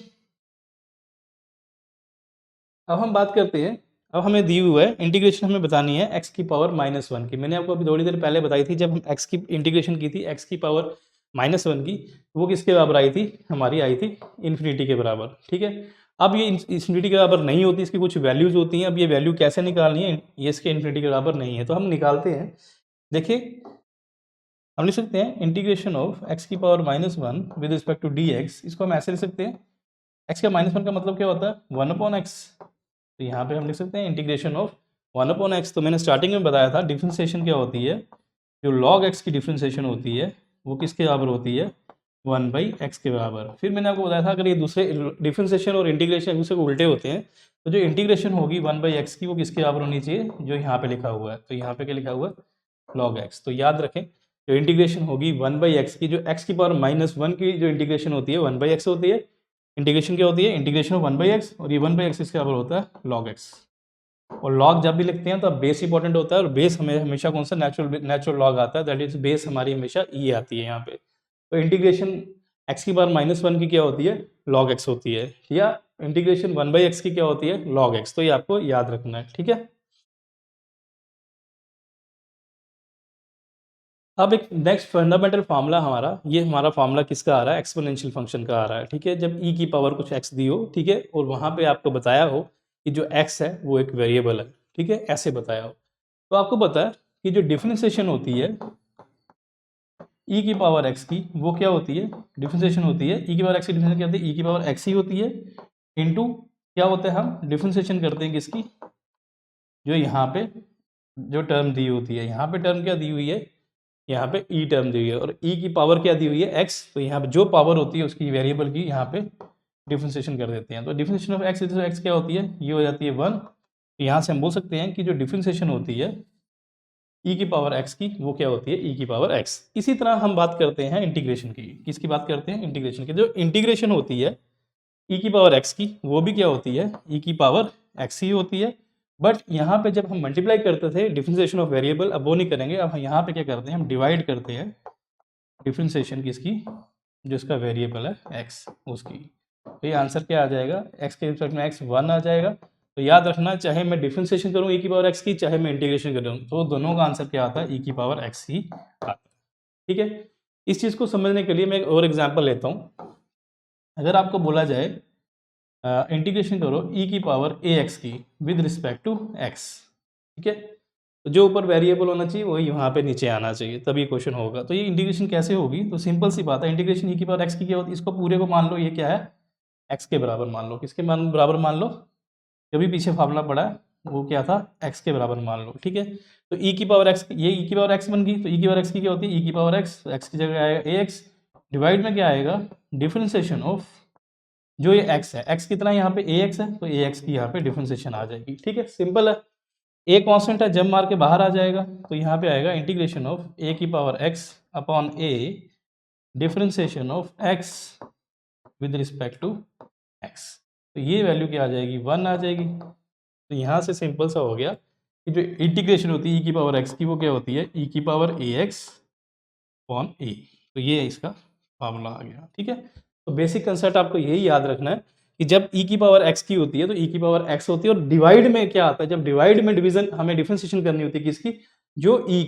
अब हम बात करते हैं, अब हमें दी हुआ है इंटीग्रेशन हमें बतानी है x की पावर -1 की। मैंने आपको अभी थोड़ी देर पहले बताई थी, जब हम x की इंटीग्रेशन की थी x की पावर -1 की, वो किसके बराबर आई थी, हमारी आई थी इन्फिनिटी के बराबर। ठीक है, अब ये इन्फिनिटी के बराबर नहीं होती, इसकी कुछ वैल्यूज होती हैं। अब ये वैल्यू कैसे निकालनी है, ये इसके इन्फिनिटी के बराबर नहीं है, तो हम निकालते हैं। देखिए, हम लिख सकते हैं इंटीग्रेशन ऑफ x की power -1 with respect to dx। इसको हम ऐसे लिख सकते हैं, x का -1 का मतलब क्या होता है, 1 अपॉन एक्स। तो यहाँ पे हम लिख सकते हैं इंटीग्रेशन ऑफ 1 अपॉन एक्स। तो मैंने स्टार्टिंग में बताया था डिफरेंशिएशन क्या होती है, जो लॉग एक्स की डिफरेंशिएशन होती है वो किसके बराबर होती है, 1/x के बराबर। फिर मैंने आपको बताया था, अगर ये दूसरे डिफरेंशिएशन और इंटीग्रेशन एक दूसरे को उल्टे होते हैं, तो जो इंटीग्रेशन होगी 1/x की, वो किसके बराबर होनी चाहिए, जो यहाँ पे लिखा हुआ है। तो यहाँ पे क्या लिखा हुआ है, लॉग एक्स। तो याद रखें, जो इंटीग्रेशन होगी 1/x की, जो x की पावर -1 की जो इंटीग्रेशन होती है 1/x होती है। इंटीग्रेशन क्या होती है, इंटीग्रेशन ऑफ 1/x, और ये 1/x इसके बराबर होता है log x। और log जब भी लिखते हैं तो बेस इंपॉर्टेंट होता है, और बेस हमें हमेशा कौन सा, नेचुरल log आता है, दैट इज बेस हमारी हमेशा e आती है यहाँ पे। तो इंटीग्रेशन x की पावर -1 की क्या होती है, log x होती है, या इंटीग्रेशन 1/x की क्या होती है, log x। तो ये आपको याद रखना है। ठीक है, अब एक नेक्स्ट फंडामेंटल फार्मूला हमारा, ये हमारा फार्मूला किसका आ रहा है, एक्सपोनेंशियल फंक्शन का आ रहा है। ठीक है, जब e की पावर कुछ x दी हो, ठीक है, और वहाँ पे आपको बताया हो कि जो x है वो एक वेरिएबल है। ठीक है, ऐसे बताया हो, तो आपको पता है कि जो डिफरेंशिएशन होती है e की पावर x की, वो क्या होती है, डिफरेंशिएशन होती है e की पावर x की डिफरेंशिएशन क्या होती है, e की पावर x ही होती है, इंटू क्या होता है, हम डिफरेंशिएशन करते हैं किसकी, जो यहाँ पे जो टर्म दी होती है, यहाँ पे टर्म क्या दी हुई है, यहाँ पे ई टर्म दी हुई है, और ई की पावर क्या दी हुई है, एक्स। तो यहाँ पे जो पावर होती है उसकी वेरिएबल की यहाँ पे डिफरेंशिएशन कर देते हैं। तो डिफरेंशिएशन ऑफ एक्स, एक्स क्या होती है, ये हो जाती है 1। तो यहाँ से हम बोल सकते हैं कि जो डिफरेंशिएशन होती है ई की पावर एक्स की, वो क्या होती है, ई की पावर एक्स। इसी तरह हम बात करते हैं इंटीग्रेशन की, किसकी बात करते हैं, इंटीग्रेशन की। जो इंटीग्रेशन होती है ई की पावर एक्स की, वो भी क्या होती है, ई की पावर एक्स ही होती है। बट यहाँ पे जब हम मल्टीप्लाई करते थे डिफरेंशिएशन ऑफ वेरिएबल, अब वो नहीं करेंगे, अब यहाँ पे क्या करते हैं, हम डिवाइड करते हैं डिफरेंशिएशन किसकी, जो इसका वेरिएबल है एक्स, उसकी। तो ये आंसर क्या आ जाएगा, एक्स के रिस्पेक्ट में एक्स 1 आ जाएगा। तो याद रखना, चाहे मैं डिफरेंशिएशन करूँ ई की पावर एक्स की, चाहे मैं इंटीग्रेशन करूँ, तो दोनों का आंसर क्या आता है, ई की पावर एक्स ही आता है। ठीक है, इस चीज़ को समझने के लिए मैं एक और एग्जाम्पल लेता हूँ। अगर आपको बोला जाए इंटीग्रेशन करो e की पावर ax की विद रिस्पेक्ट टू x, ठीक है। तो जो ऊपर वेरिएबल होना चाहिए वही यहाँ पे नीचे आना चाहिए, तभी क्वेश्चन होगा। तो ये इंटीग्रेशन कैसे होगी, तो सिंपल सी बात है, इंटीग्रेशन e की पावर x की क्या होती है, इसको पूरे को मान लो ये क्या है, x के बराबर मान लो। किसके बराबर मान लो, जो भी पीछे फार्मूला पड़ा है वो क्या था, x के बराबर मान लो, ठीक है। तो e की पावर x, ये e की पावर x बन गई, तो e की पावर x की क्या होती है, e की पावर x, तो x की जगह आएगा ax, डिवाइड में क्या आएगा, डिफरेंशिएशन ऑफ जो ये x है, x कितना यहाँ पे ax है, तो ax की यहाँ पे डिफरेंशिएशन आ जाएगी, ठीक है। सिंपल है, a कांस्टेंट है, जब मार के बाहर आ जाएगा, तो यहाँ पे आएगा इंटीग्रेशन ऑफ a की power x upon a differentiation of x with respect to x, तो ये वैल्यू क्या आ जाएगी, 1 आ जाएगी। तो यहाँ से सिंपल सा हो गया कि जो इंटीग्रेशन होती है e की पावर x की वो क्या होती है, e की पावर ax अपॉन a, तो ये इसका फार्मूला आ गया, ठीक है। तो बेसिक कंसेप्ट आपको यही याद रखना है कि जब e की पावर x की होती है तो e की पावर x होती है, और डिवाइड में क्या आता है, जब डिवाइड में डिवीजन हमें डिफरेंशिएशन करनी होती है किसकी, जो e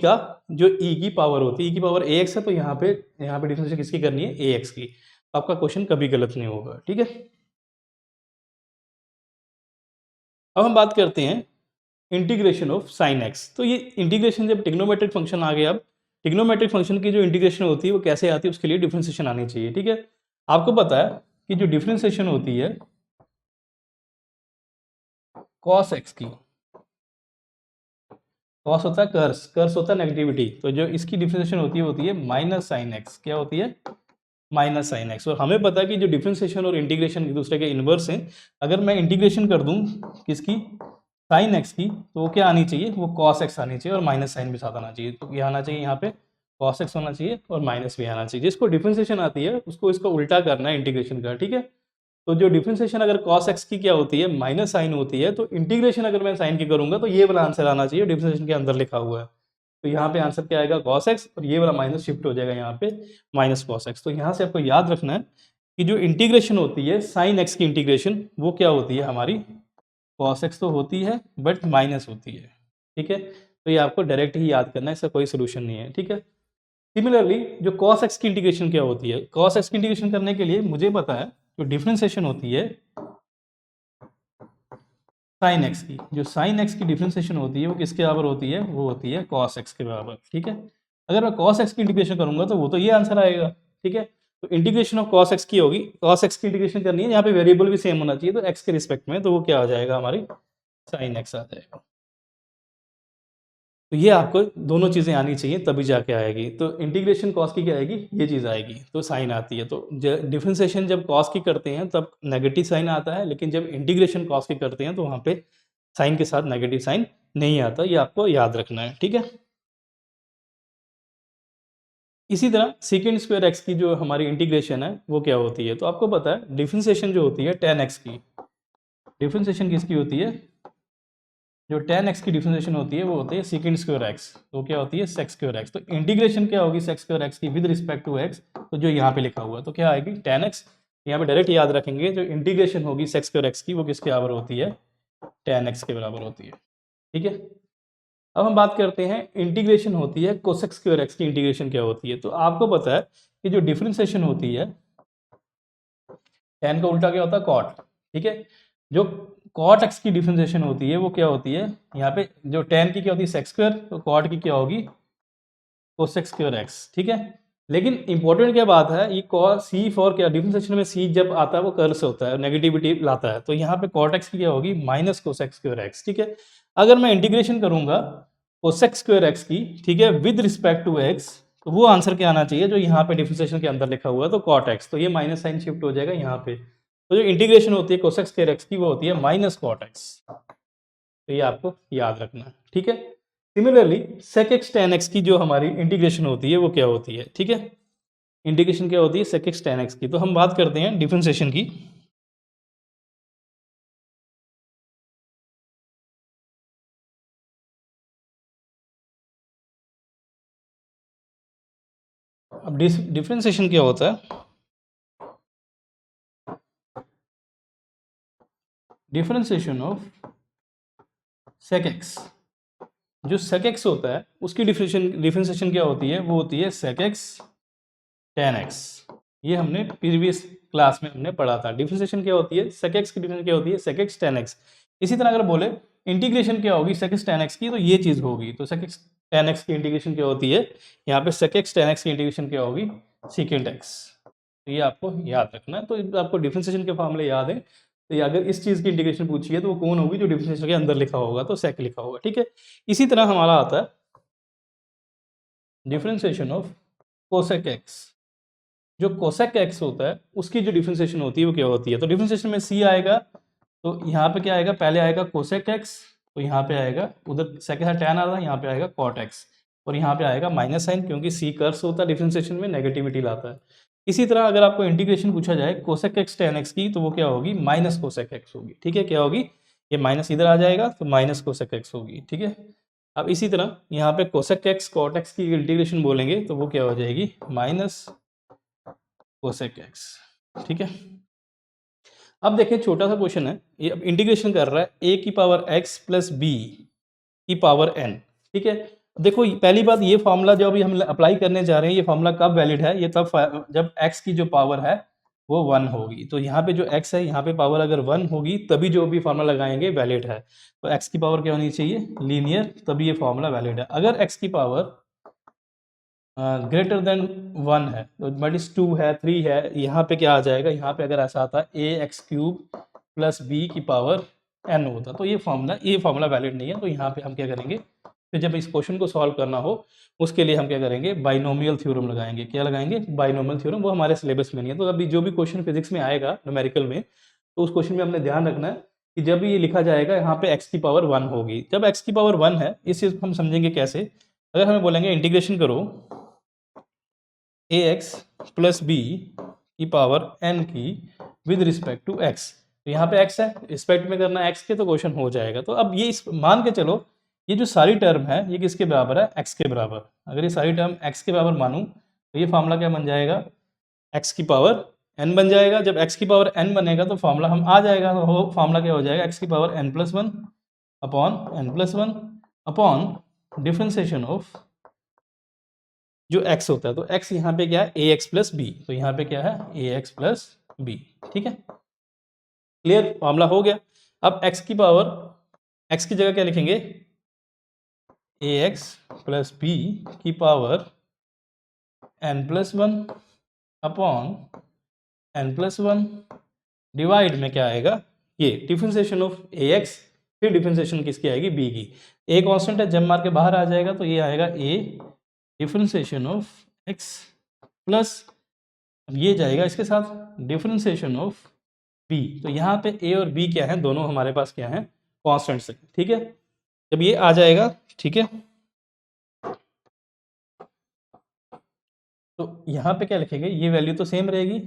की पावर होती है, e की पावर ax है, तो यहाँ पे डिफरेंशिएशन किसकी करनी है, ax की। आपका क्वेश्चन कभी गलत नहीं होगा, ठीक है। अब हम बात करते हैं इंटीग्रेशन ऑफ साइन एक्स। तो ये इंटीग्रेशन जब ट्रिग्नोमेट्रिक फंक्शन आ गया, अब ट्रिग्नोमेट्रिक फंक्शन की जो इंटीग्रेशन होती है वो कैसे आती है, उसके लिए डिफरेंशिएशन आनी चाहिए, ठीक है। आपको पता है कि जो डिफरेंशिएशन होती है कॉस एक्स की, कॉस होता है कर्स, कर्स होता है नेगेटिविटी, तो जो इसकी डिफरेंशिएशन होती है माइनस साइन एक्स, क्या होती है, माइनस साइन एक्स। और हमें पता है कि जो डिफरेंशिएशन और इंटीग्रेशन एक दूसरे के इनवर्स हैं। अगर मैं इंटीग्रेशन कर दूं किसकी, साइन एक्स की, तो वो क्या आनी चाहिए, वो कॉस एक्स आनी चाहिए और माइनस साइन भी साथ आना चाहिए। तो ये आना चाहिए यहाँ पे कॉस एक्स होना चाहिए और माइनस भी आना चाहिए। जिसको डिफरेंशिएशन आती है उसको इसको उल्टा करना है इंटीग्रेशन का, ठीक है। तो जो डिफरेंशिएशन अगर कॉस एक्स की क्या होती है, माइनस साइन होती है, तो इंटीग्रेशन अगर मैं साइन की करूंगा तो ये वाला आंसर आना चाहिए, डिफरेंशिएशन के अंदर लिखा हुआ है। तो यहाँ पे आंसर क्या आएगा, कॉस एक्स, और ये वाला माइनस शिफ्ट हो जाएगा यहाँ पे माइनस कॉस एक्स। तो यहाँ से आपको याद रखना है कि जो इंटीग्रेशन होती है साइन एक्स की इंटीग्रेशन, वो क्या होती है हमारी, कॉस एक्स तो होती है बट माइनस होती है, ठीक है। तो ये आपको डायरेक्ट ही याद करना है, इसका कोई सोल्यूशन नहीं है, ठीक है। सिमिलरली जो कॉस एक्स की इंटीग्रेशन क्या होती है, कॉस एक्स की इंटीग्रेशन करने के लिए मुझे पता है जो डिफरेंशिएशन होती है साइन एक्स की, जो साइन एक्स की डिफरेंशिएशन होती है वो किसके बराबर होती है, वो होती है कॉस एक्स के बराबर, ठीक है। अगर मैं कॉस एक्स की इंटीग्रेशन करूंगा तो वो तो ये आंसर आएगा, ठीक है। तो इंटीग्रेशन ऑफ कॉस एक्स की होगी, कॉस एक्स की इंटीग्रेशन करनी है, यहाँ पे वेरिएबल भी सेम होना चाहिए, तो एक्स के रिस्पेक्ट में, तो वो क्या आ जाएगा, हमारी साइन एक्स आ जाएगा। तो ये आपको दोनों चीज़ें आनी चाहिए तभी जाके आएगी। तो इंटीग्रेशन कॉस की क्या आएगी, ये चीज़ आएगी, तो साइन आती है। तो डिफरेंशिएशन जब कॉस की करते हैं तब नेगेटिव साइन आता है, लेकिन जब इंटीग्रेशन कॉस की करते हैं तो वहाँ पे साइन के साथ नेगेटिव साइन नहीं आता, ये आपको याद रखना है, ठीक है। इसी तरह सेकेंड स्क्वायर एक्स की जो हमारी इंटीग्रेशन है वो क्या होती है, तो आपको पता है डिफरेंशिएशन जो होती है टेन एक्स की, डिफरेंशिएशन किसकी होती है, जो tan x की डिफरेंशिएशन होती है वो होती है सेकंड स्क्वायर x, तो क्या होती है सेक स्क्वायर x। तो इंटीग्रेशन क्या होगी सेक स्क्वायर x की विद रिस्पेक्ट टू x, तो जो यहाँ पे लिखा हुआ है तो क्या आएगी tan x। यहाँ पे डायरेक्ट याद रखेंगे, जो इंटीग्रेशन होगी सेक स्क्वायर x की वो किसके बराबर होती है, tan x के बराबर होती है, ठीक है। अब हम बात करते हैं इंटीग्रेशन होती है कोसेक स्क्वायर x की इंटीग्रेशन क्या होती है। तो आपको पता है कि जो डिफरेंशिएशन होती है tan का उल्टा क्या होता है कॉट, ठीक है। जो कॉट एक्स की डिफरेंशिएशन होती है वो क्या होती है, यहाँ पे जो tan की क्या होती है सेक स्क्वायर, तो कॉट की क्या होगी कोसेक स्क्वायर एक्स, ठीक है। लेकिन इंपॉर्टेंट क्या बात है, ये कॉस सी फॉर क्या, डिफरेंशिएशन में सी जब आता है वो कर्व से होता है, नेगेटिविटी लाता है, तो यहाँ पे कॉट एक्स की क्या होगी माइनस कोसेक स्क्वायर एक्स, ठीक है। अगर मैं इंटीग्रेशन करूंगा कोसेक स्क्वायर एक्स की, ठीक है, विद रिस्पेक्ट टू एक्स, तो वो आंसर क्या आना चाहिए जो यहाँ पे डिफरेंशिएशन के अंदर लिखा हुआ है, तो कॉट एक्स, तो ये माइनस साइन शिफ्ट हो जाएगा यहाँ पे। तो जो इंटीग्रेशन होती है कोसेक स्क्वायर एक्स की वो होती है माइनस कॉट एक्स, तो ये आपको याद रखना है, ठीक है। Similarly sec x tan x की जो हमारी इंटीग्रेशन होती है वो क्या होती है, ठीक है। इंटीग्रेशन क्या होती है सेक एक्स टेन एक्स की। तो हम बात करते हैं डिफरेंशिएशन की। अब डिफरेंशिएशन क्या होता है, डिफरेंशिएशन ऑफ सेक एक्स, जो सेक एक्स होता है उसकी डिफरेंशिएशन क्या होती है, वो होती है सेक एक्स टेन एक्स। ये हमने प्रीवियस क्लास में हमने पढ़ा था। डिफरेंशिएशन क्या होती है, sec x की डिफरेंशिएशन क्या होती है, sec x tan x। इसी तरह अगर बोले इंटीग्रेशन क्या होगी sec x tan x की, तो ये चीज होगी। तो sec x tan x की इंटीग्रेशन क्या होती है, यहाँ पे sec x tan x की इंटीग्रेशन क्या होगी, secant x। तो ये आपको याद रखना है। तो आपको डिफरेंशिएशन के फॉर्मूले याद है, तो ये अगर इस चीज की इंटीग्रेशन पूछी है तो वो कौन होगी, जो डिफरेंशिएशन के अंदर लिखा होगा, तो sec लिखा होगा, ठीक है। इसी तरह हमारा आता है डिफरेंशिएशन ऑफ कोसेक एक्स। जो कोसेक एक्स होता है उसकी जो डिफरेंशिएशन होती है वो क्या होती है, तो डिफरेंशिएशन में सी आएगा, तो यहाँ पे क्या आएगा, पहले आएगा कोसेक एक्स, तो यहाँ पे आएगा, उधर सेकंड है टैन आ रहा है, यहाँ पे आएगा कॉट एक्स, और यहाँ पे आएगा माइनस साइन, क्योंकि सी कर्स होता है डिफरेंशिएशन में, नेगेटिविटी लाता है। इसी तरह अगर आपको इंटीग्रेशन पूछा जाए कोसेक एक्स टैन एक्स की, तो वो क्या होगी, माइनस कोसेक एक्स होगी, ठीक है। क्या होगी, ये माइनस इधर आ जाएगा तो माइनस कोसेक एक्स होगी, ठीक है। अब इसी तरह यहाँ पे कोसेक एक्स कॉट एक्स की इंटीग्रेशन बोलेंगे तो वो क्या हो जाएगी, माइनस कोसेक एक्स, ठीक है। अब देखिए छोटा सा क्वेश्चन है, ये अब इंटीग्रेशन कर रहा है ए की पावर एक्स प्लस बी की पावर एन, ठीक है। देखो पहली बात, ये फॉर्मूला जो अभी हम अप्लाई करने जा रहे हैं, ये फॉर्मूला कब वैलिड है, ये तब जब x की जो पावर है वो 1 होगी। तो यहाँ पे जो x है, यहाँ पे पावर अगर 1 होगी तभी जो भी फॉर्मूला लगाएंगे वैलिड है। तो x की पावर क्या होनी चाहिए, लीनियर, तभी ये फॉर्मूला वैलिड है। अगर x की पावर ग्रेटर देन 1 है, तो मल्टीस 2 है, 3 है, यहाँ पे क्या आ जाएगा, यहाँ पे अगर ऐसा आता है ए एक्स क्यूब प्लस बी की पावर एन होता, तो ये फॉर्मूला वैलिड नहीं है। तो यहाँ पे हम क्या करेंगे, फिर जब इस क्वेश्चन को सॉल्व करना हो उसके लिए हम क्या करेंगे, बाइनोमियल थ्योरम लगाएंगे। क्या लगाएंगे, बाइनोमियल थ्योरम। वो हमारे सिलेबस में नहीं है, तो अभी जो भी क्वेश्चन फिजिक्स में आएगा न्यूमेरिकल में, तो उस क्वेश्चन में हमने ध्यान रखना है कि जब ये लिखा जाएगा यहाँ पे x की पावर 1 होगी। जब x की पावर 1 है, इस चीज़ को हम समझेंगे कैसे, अगर हमें बोलेंगे इंटीग्रेशन करो ए एक्स प्लस बी की पावर एन की विद रिस्पेक्ट टू एक्स, तो यहाँ पे x है, रिस्पेक्ट में करना है x के, तो क्वेश्चन हो जाएगा। तो अब ये इस मान के चलो, ये जो सारी टर्म है ये किसके बराबर है, x के बराबर। अगर ये सारी टर्म x के बराबर मानूं तो ये फार्मूला क्या बन जाएगा, x की पावर n बन जाएगा। जब x की पावर n बनेगा तो फार्मूला हम आ जाएगा, तो फार्मूला क्या हो जाएगा, x की power n plus 1 upon n plus 1 upon differentiation of जो x होता है। तो x यहाँ पे क्या है, ए एक्स प्लस बी, तो यहाँ पे क्या है, ए एक्स प्लस बी, ठीक है। क्लियर, मामला हो गया। अब x की पावर, x की जगह क्या लिखेंगे, ए एक्स प्लस बी की power n plus 1 upon n plus 1 divide में क्या आएगा, ये डिफरेंशिएशन ऑफ ए एक्स, फिर डिफरेंशिएशन किसकी आएगी, बी की। ए कांस्टेंट है, जब मार के बाहर आ जाएगा तो ये आएगा ए डिफरेंशिएशन ऑफ x प्लस, अब ये जाएगा इसके साथ डिफरेंशिएशन ऑफ b। तो यहाँ पे a और b क्या है, दोनों हमारे पास क्या है, कांस्टेंट्स है, ठीक है। जब ये आ जाएगा, ठीक है, तो यहाँ पे क्या लिखेंगे, ये वैल्यू तो सेम रहेगी,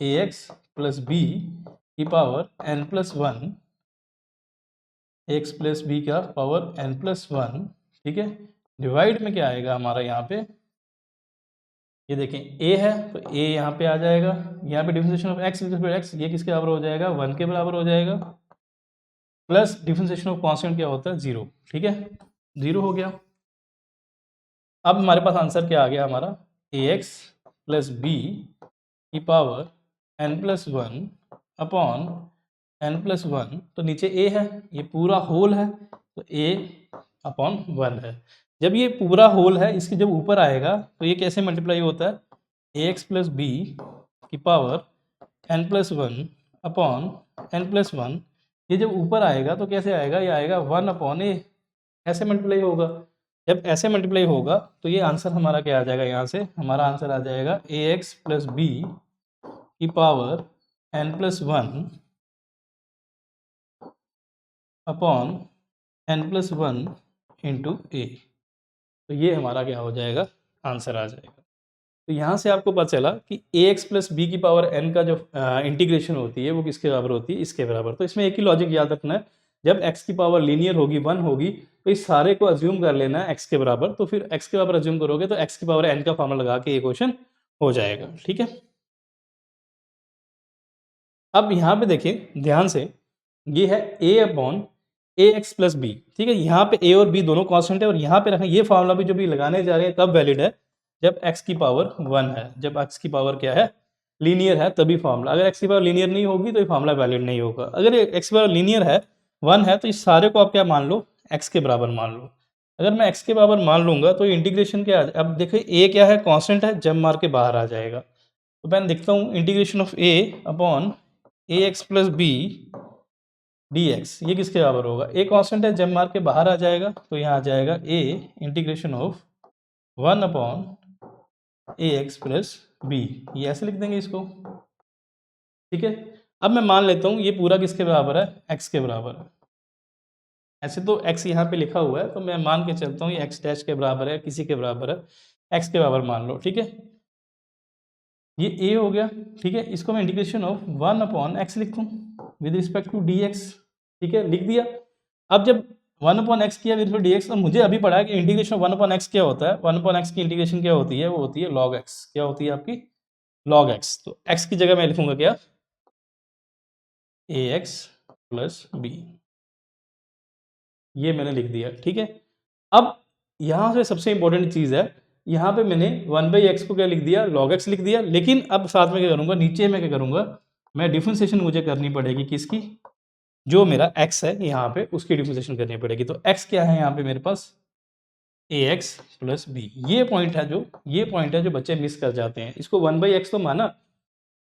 ए एक्स प्लस बी की power n plus 1, x plus b का पावर n प्लस 1, ठीक है। डिवाइड में क्या आएगा हमारा, यहाँ पे ये देखें a है तो a यहाँ पे आ जाएगा, यहाँ पे डिफरेंशिएशन ऑफ x, ये किसके बराबर हो जाएगा, 1 के बराबर हो जाएगा, प्लस डिफरेंशिएशन ऑफ कांस्टेंट क्या होता है, 0, ठीक है, 0 हो गया। अब हमारे पास आंसर क्या आ गया हमारा, ए एक्स प्लस बी की power n plus 1 upon n plus 1, तो नीचे a है, ये पूरा होल है, तो a अपॉन 1 है। जब ये पूरा होल है, इसके जब ऊपर आएगा तो ये कैसे मल्टीप्लाई होता है, ए एक्स प्लस बी की power n plus 1 upon n plus 1, ये जब ऊपर आएगा तो कैसे आएगा, ये आएगा 1 अपॉन ए, ऐसे मल्टीप्लाई होगा। जब ऐसे मल्टीप्लाई होगा तो ये आंसर हमारा क्या आ जाएगा, यहाँ से हमारा आंसर आ जाएगा ए एक्स प्लस बी की power n plus 1 upon n plus 1 into a. तो ये हमारा क्या हो जाएगा, आंसर आ जाएगा। तो यहाँ से आपको पता चला कि ए एक्स प्लस बी की पावर n का जो इंटीग्रेशन होती है वो किसके बराबर होती है, इसके बराबर। तो इसमें एक ही लॉजिक याद रखना है, जब x की पावर लीनियर होगी, 1 होगी, तो इस सारे को अज्यूम कर लेना है x के बराबर। तो फिर x के बराबर अज्यूम करोगे तो x की पावर n का फॉर्मूला लगा के ये क्वेश्चन हो जाएगा, ठीक है। अब यहाँ पे देखिए ध्यान से, ये है a upon a x plus b, ठीक है। यहाँ पे a और b दोनों कांस्टेंट है, और यहाँ पे रखें, ये फॉर्मूला भी जो भी लगाने जा रहे हैं कब वैलिड है, जब x की पावर 1 है। जब x की पावर क्या है, लीनियर है तभी फार्मूला, अगर एक्स की पावर लीनियर नहीं होगी तो ये फार्मूला वैलिड नहीं होगा। अगर एक्स की पावर लीनियर है 1 है तो इस सारे को आप क्या मान लो, एक्स के बराबर मान लो। अगर मैं एक्स के बराबर मान लूंगा तो इंटीग्रेशन क्या, अब देखिए ए क्या है, कांस्टेंट है, जब मार के बाहर आ जाएगा। तो मैं देखता हूँ integration of a upon a x plus b d x, ये किसके बराबर होगा, ए कांस्टेंट है, जब मार के बाहर आ जाएगा तो यहाँ आ जाएगा a integration of 1 upon a x plus b, ये ऐसे लिख देंगे इसको, ठीक है। अब मैं मान लेता हूँ ये पूरा किसके बराबर है, एक्स के बराबर है। ऐसे तो x यहाँ पे लिखा हुआ है तो मैं मान के चलता हूँ ये x डैश के बराबर है, किसी के बराबर है, x के बराबर मान लो, ठीक है। ये a हो गया, ठीक है। इसको मैं इंटीग्रेशन ऑफ 1 अपॉन एक्स लिखता हूँ विद रिस्पेक्ट टू dx, ठीक है, लिख दिया। अब जब 1 अपॉन एक्स किया विद रिस्पेक्ट dx, अब मुझे अभी पढ़ा है कि इंटीग्रेशन 1 अपॉन एक्स क्या होता है, 1 अपॉन एक्स की इंटीग्रेशन क्या होती है, वो होती है log x, क्या होती है आपकी log x। तो x की जगह मैं लिखूंगा क्या, ax प्लस बी, ये मैंने लिख दिया, ठीक है। अब यहाँ से सबसे इंपॉर्टेंट चीज़ है, यहाँ पे मैंने 1/x को क्या लिख दिया, log x लिख दिया, लेकिन अब साथ में क्या करूँगा, नीचे में क्या करूँगा, मैं डिफरेंशिएशन मुझे करनी पड़ेगी किसकी, जो मेरा x है यहाँ पे उसकी डिफरेंशिएशन करनी पड़ेगी। तो x क्या है यहाँ पे मेरे पास, ax प्लस बी, ये पॉइंट है जो बच्चे मिस कर जाते हैं। इसको 1/x तो माना,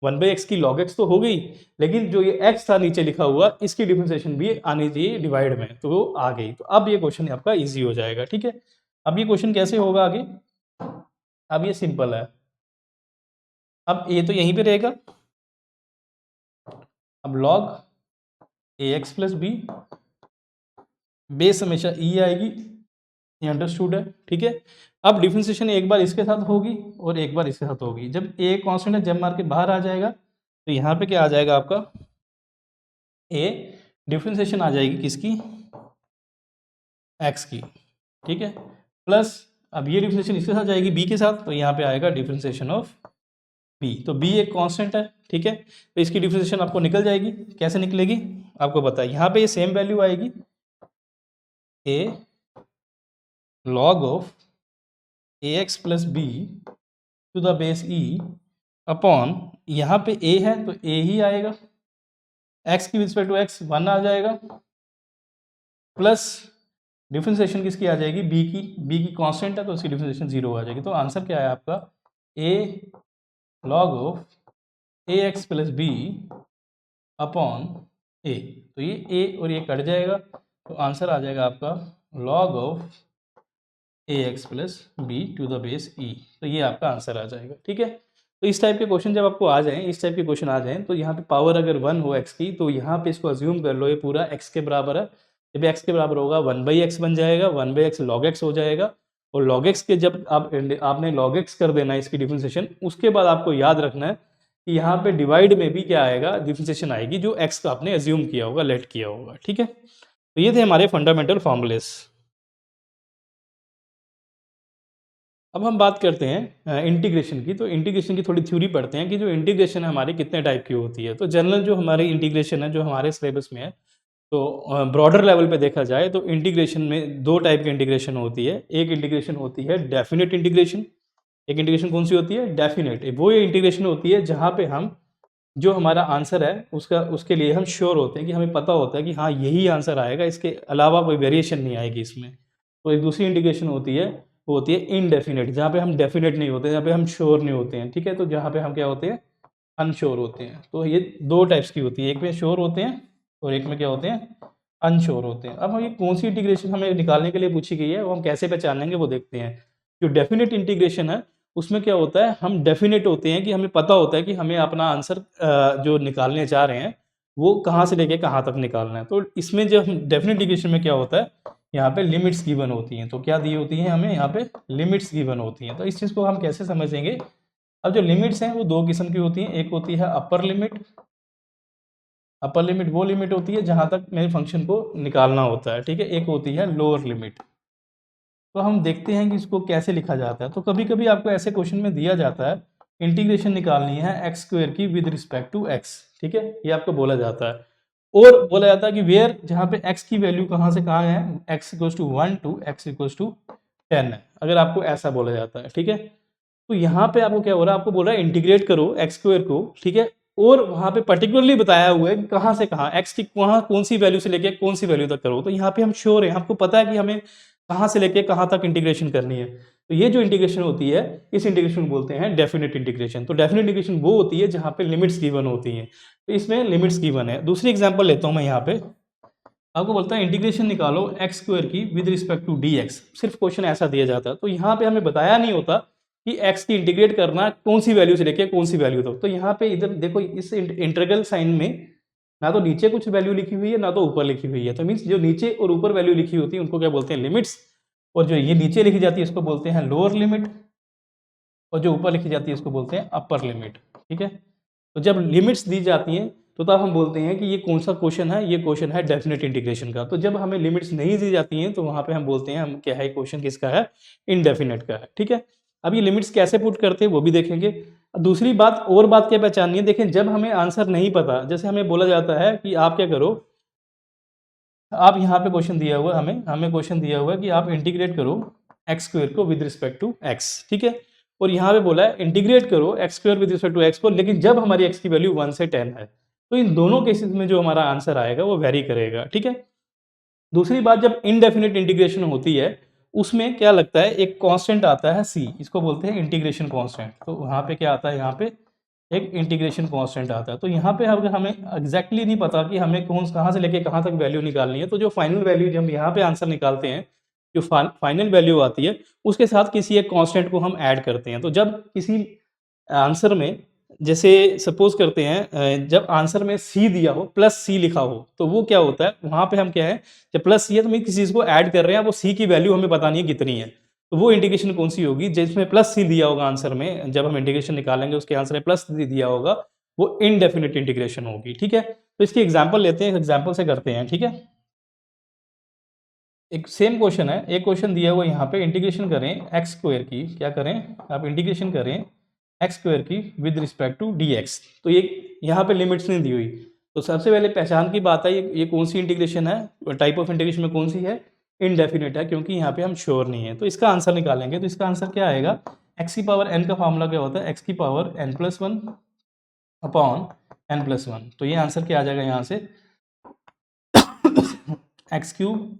1/x की log x तो हो गई, लेकिन जो ये x था नीचे लिखा हुआ इसकी डिफरेंशिएशन भी आनी चाहिए डिवाइड में, तो वो आ गई। तो अब ये क्वेश्चन आपका इजी हो जाएगा, ठीक है। अब ये क्वेश्चन कैसे होगा आगे, अब ये सिंपल है, अब a तो यहीं पे रहेगा, अब log ax plus b, base हमेशा e आएगी, ये अंडरस्टूड है, ठीक है। अब डिफरेंशिएशन एक बार इसके साथ होगी और एक बार इसके साथ होगी। जब a कांस्टेंट है, जब मार के बाहर आ जाएगा तो यहाँ पे क्या आ जाएगा आपका, a डिफरेंशिएशन आ जाएगी किसकी, x की, ठीक है, प्लस अब ये डिफरेंशिएशन इसके साथ जाएगी b के साथ, तो यहाँ पे आएगा डिफरेंशिएशन ऑफ b। तो b एक कांस्टेंट है, ठीक है, तो इसकी डिफरेंशिएशन आपको निकल जाएगी, कैसे निकलेगी आपको पता है, यहाँ पे ये सेम वैल्यू आएगी a log of ax plus b to the base e upon, यहाँ पे a है तो a ही आएगा, x की रिस्पेक्ट टू x 1 आ जाएगा, प्लस डिफरेंशिएशन किसकी आ जाएगी, b की कांस्टेंट है तो उसकी डिफरेंशिएशन 0 आ जाएगी। तो आंसर क्या है आपका, a log of ax plus b upon a, तो ये a और ये कट जाएगा तो आंसर आ जाएगा आपका log of ax plus b to the base e, तो ये आपका आंसर आ जाएगा, ठीक है। तो इस टाइप के क्वेश्चन जब आपको आ जाएं, इस टाइप के क्वेश्चन आ जाएं, तो यहाँ पे पावर अगर 1 हो x की, तो यहाँ पे इसको अज्यूम कर लो ये पूरा x के बराबर है। जब x के बराबर होगा 1/x बन जाएगा, 1/x log x हो जाएगा, और log x के जब आपने log x कर देना है इसकी डिफरेंशिएशन, उसके बाद आपको याद रखना है कि यहाँ पे डिवाइड में भी क्या आएगा, डिफरेंशिएशन आएगी जो x का आपने अज्यूम किया होगा, लेट किया होगा, ठीक है। तो ये थे हमारे फंडामेंटल फॉर्मूलेस। अब हम बात करते हैं इंटीग्रेशन की। तो इंटीग्रेशन की थोड़ी थ्योरी पढ़ते हैं कि जो इंटीग्रेशन है हमारी कितने टाइप की होती है। तो जनरल जो हमारी इंटीग्रेशन है जो हमारे सिलेबस में है, तो ब्रॉडर लेवल पे देखा जाए तो इंटीग्रेशन में दो टाइप की इंटीग्रेशन होती है। एक इंटीग्रेशन होती है डेफिनेट इंटीग्रेशन। एक इंटीग्रेशन कौन सी होती है, डेफिनेट। वो ये इंटीग्रेशन होती है जहाँ पे हम जो हमारा आंसर है उसके लिए हम श्योर होते हैं कि हमें पता होता है कि हाँ यही आंसर आएगा, इसके अलावा कोई वेरिएशन नहीं आएगी इसमें। तो एक दूसरी इंटीग्रेशन होती है, वो होती है इनडेफिनेट, जहाँ पे हम डेफिनेट नहीं होते, जहाँ पे हम श्योर नहीं होते हैं, ठीक है। तो जहाँ पे हम क्या होते हैं, अनश्योर होते हैं। तो ये दो टाइप्स की होती है, एक में श्योर होते हैं और एक में क्या होते हैं, अनश्योर होते हैं। अब हम ये कौन सी इंटीग्रेशन हमें निकालने के लिए पूछी गई है, वो हम कैसे पहचानेंगे वो देखते हैं। जो डेफिनेट इंटीग्रेशन है उसमें क्या होता है, हम डेफिनेट होते हैं कि हमें पता होता है कि हमें अपना आंसर जो निकालने जा रहे हैं वो कहाँ से लेके कहाँ तक निकालना है। तो इसमें जो डेफिनेट इंटीग्रेशन में क्या होता है, यहाँ पे लिमिट्स गिवन होती हैं। तो क्या दी होती हैं हमें, यहाँ पे लिमिट्स गिवन होती हैं। तो इस चीज़ को हम कैसे समझेंगे। अब जो लिमिट्स हैं वो दो किस्म की होती हैं। एक होती है अपर लिमिट। अपर लिमिट वो लिमिट होती है जहाँ तक मेरे फंक्शन को निकालना होता है, ठीक है। एक होती है लोअर लिमिट। तो हम देखते हैं कि इसको कैसे लिखा जाता है। तो कभी कभी आपको ऐसे क्वेश्चन में दिया जाता है इंटीग्रेशन निकालनी है एक्स स्क्वायर की विद रिस्पेक्ट टू एक्स, ठीक है, ये आपको बोला जाता है। और बोला जाता है कि वेयर, जहाँ पे x की वैल्यू कहाँ से कहाँ है, x equals to 1 to x equals to 10 है, अगर आपको ऐसा बोला जाता है, ठीक है। तो यहाँ पे आपको क्या हो रहा है, आपको बोल रहा है इंटीग्रेट करो एक्स स्क्वायर को, ठीक है, और वहाँ पे पर्टिकुलरली बताया हुआ है कि कहाँ से कहाँ एक्स की वहाँ कौन सी वैल्यू से लेके कौन सी वैल्यू तक करो। तो यहाँ पे हम श्योर है, आपको पता है कि हमें कहाँ से लेके कहाँ तक इंटीग्रेशन करनी है। तो ये जो इंटीग्रेशन होती है, इस इंटीग्रेशन को बोलते हैं डेफिनेट इंटीग्रेशन। तो डेफिनेट इंटीग्रेशन वो होती है जहाँ पे लिमिट्स गिवन होती हैं। तो इसमें लिमिट्स गिवन है। दूसरी एग्जाम्पल लेता हूँ मैं यहाँ पे, आपको बोलता है इंटीग्रेशन निकालो एक्स स्क्वायर की with respect to D x. सिर्फ क्वेश्चन ऐसा दिया जाता है, तो यहाँ पे हमें बताया नहीं होता कि एक्स की इंटीग्रेट करना कौन सी वैल्यू से लेके कौन सी वैल्यू तक। तो यहाँ पे इधर देखो, इस इंटीग्रल साइन में ना तो नीचे कुछ वैल्यू लिखी हुई है ना तो ऊपर लिखी हुई है। तो मीन्स जो नीचे और ऊपर वैल्यू लिखी होती है उनको क्या बोलते हैं, लिमिट्स। और जो ये नीचे लिखी जाती है इसको बोलते हैं लोअर लिमिट, और जो ऊपर लिखी जाती है इसको बोलते हैं अपर लिमिट। ठीक है, तो जब लिमिट्स दी जाती हैं तो तब हम बोलते हैं कि ये कौन सा क्वेश्चन है, ये क्वेश्चन है डेफिनेट इंटीग्रेशन का। तो जब हमें लिमिट्स नहीं दी जाती हैं तो वहाँ पे हम बोलते हैं हम क्या है, क्वेश्चन किसका है, इनडेफिनेट का है। ठीक है, अब ये लिमिट्स कैसे पुट करते हैं वो भी देखेंगे। दूसरी बात और बात क्या पहचाननी है, देखें जब हमें आंसर नहीं पता, जैसे हमें बोला जाता है कि आप क्या करो, आप यहाँ पे क्वेश्चन दिया हुआ है, हमें क्वेश्चन दिया हुआ है कि आप इंटीग्रेट करो एक्स स्क्वायर को विद रिस्पेक्ट टू एक्स। ठीक है, और यहाँ पे बोला है इंटीग्रेट करो x square with respect to x को, लेकिन जब हमारी एक्स की वैल्यू 1 से 10 है। तो इन दोनों केसेस में जो हमारा आंसर आएगा वो वेरी करेगा। ठीक है, दूसरी बात, जब इनडेफिनेट इंटीग्रेशन होती है उसमें क्या लगता है, एक कांस्टेंट आता है सी, इसको बोलते हैं इंटीग्रेशन कांस्टेंट। तो वहाँ पे क्या आता है, यहाँ पे एक इंटीग्रेशन कांस्टेंट आता है। तो यहाँ पे अगर हमें एग्जैक्टली नहीं पता कि हमें कहाँ से लेके कहाँ तक वैल्यू निकालनी है, तो जो फाइनल वैल्यू जब हम यहाँ पे आंसर निकालते हैं, जो फाइनल वैल्यू आती है उसके साथ किसी एक कांस्टेंट को हम ऐड करते हैं। तो जब किसी आंसर में, जैसे सपोज करते हैं जब आंसर में सी दिया हो प्लस सी लिखा हो, तो वो क्या होता है, वहाँ पे हम क्या है, जब प्लस सी है तो हम किसी चीज़ को ऐड कर रहे हैं, वो सी की वैल्यू हमें पता नहीं है कितनी है। तो वो इंटीग्रेशन कौन सी होगी, जिसमें प्लस सी दिया होगा आंसर में, जब हम इंटीग्रेशन निकालेंगे उसके आंसर में प्लस दिया होगा, वो इनडेफिनेट इंटीग्रेशन होगी। ठीक है, तो इसकी एग्जाम्पल लेते हैं, एग्जाम्पल से करते हैं। ठीक है, एक सेम क्वेश्चन है, एक क्वेश्चन दिया हुआ यहाँ पे, इंटीग्रेशन करें एक्स स्क्वायर की, क्या करें आप, इंटीग्रेशन करें एक्स स्क्वायर की with respect to D x. तो ये यहाँ पे लिमिट्स नहीं दी हुई। तो सबसे पहले पहचान की बात है, ये कौन सी इंटीग्रेशन है, टाइप ऑफ इंटीग्रेशन में कौन सी है, इनडेफिनेट है, क्योंकि यहाँ पे हम श्योर नहीं है। तो इसका आंसर निकालेंगे, तो इसका आंसर क्या आएगा, एक्स की पावर एन का फॉर्मूला क्या होता है, एक्स की power n plus one upon n plus one. तो ये आंसर क्या आ जाएगा यहाँ से, एक्स क्यूब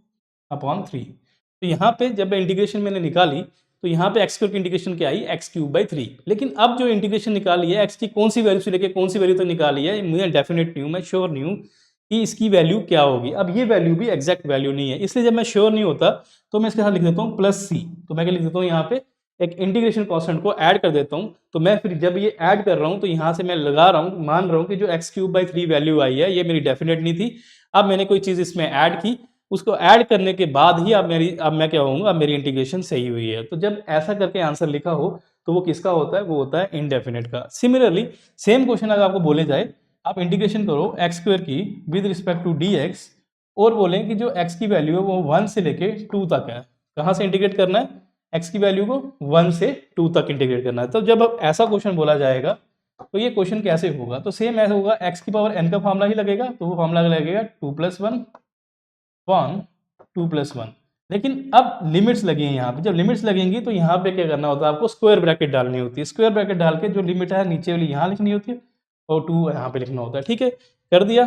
अपॉन 3। तो यहाँ पे जब इंटीग्रेशन मैंने निकाली तो यहाँ पे एक्स स्क्वायर की इंटीग्रेशन क्या आई, एक्स क्यूब बाई 3। लेकिन अब जो इंटीग्रेशन निकाली है एक्स की कौन सी वैल्यू से लेके कौन सी वैल्यू तक निकाली है, मुझे डेफिनेट नहीं हूँ, मैं श्योर नहीं हूँ कि इसकी वैल्यू क्या होगी। अब ये वैल्यू भी एग्जैक्ट वैल्यू नहीं है, इसलिए जब मैं श्योर नहीं होता तो मैं इसके साथ लिख देता हूँ प्लस सी। तो मैं क्या लिख देता हूँ, यहाँ पे एक इंटीग्रेशन कॉन्स्टेंट को ऐड कर देता हूँ। तो मैं फिर जब ये ऐड कर रहा हूँ तो यहाँ से मैं लगा रहा हूँ, मान रहा हूँ कि जो एक्स क्यूब बाई 3 वैल्यू आई है ये मेरी डेफिनेट नहीं थी। अब मैंने कोई चीज़ इसमें ऐड की, उसको ऐड करने के बाद ही अब मैं क्या होऊंगा, अब मेरी इंटीग्रेशन सही हुई है। तो जब ऐसा करके आंसर लिखा हो तो वो किसका होता है, वो होता है इनडेफिनेट का। सिमिलरली सेम क्वेश्चन अगर आपको बोले जाए, आप इंटीग्रेशन करो एक्स स्क्वायर की with respect to D x, और बोलें कि जो एक्स की वैल्यू है वो 1 से लेके 2 तक है। कहाँ से इंटीग्रेट करना है, एक्स की वैल्यू को 1 से 2 तक इंटीग्रेट करना है। तो जब अब ऐसा क्वेश्चन बोला जाएगा तो ये क्वेश्चन कैसे होगा, तो सेम ऐसा होगा, एक्स की पावर एन का फॉर्मूला ही लगेगा। तो वो फॉर्मूला लगेगा 2 + 1 अपॉन 2 + 1। लेकिन अब लिमिट्स लगी हैं यहाँ पे, जब लिमिट्स लगेंगी तो यहाँ पे क्या करना होता है, आपको स्क्वायर ब्रैकेट डालनी होती है। स्क्वायर ब्रैकेट डाल के जो लिमिट है नीचे वाली यहाँ लिखनी होती है और 2 यहाँ पे लिखना होता है। ठीक है, कर दिया।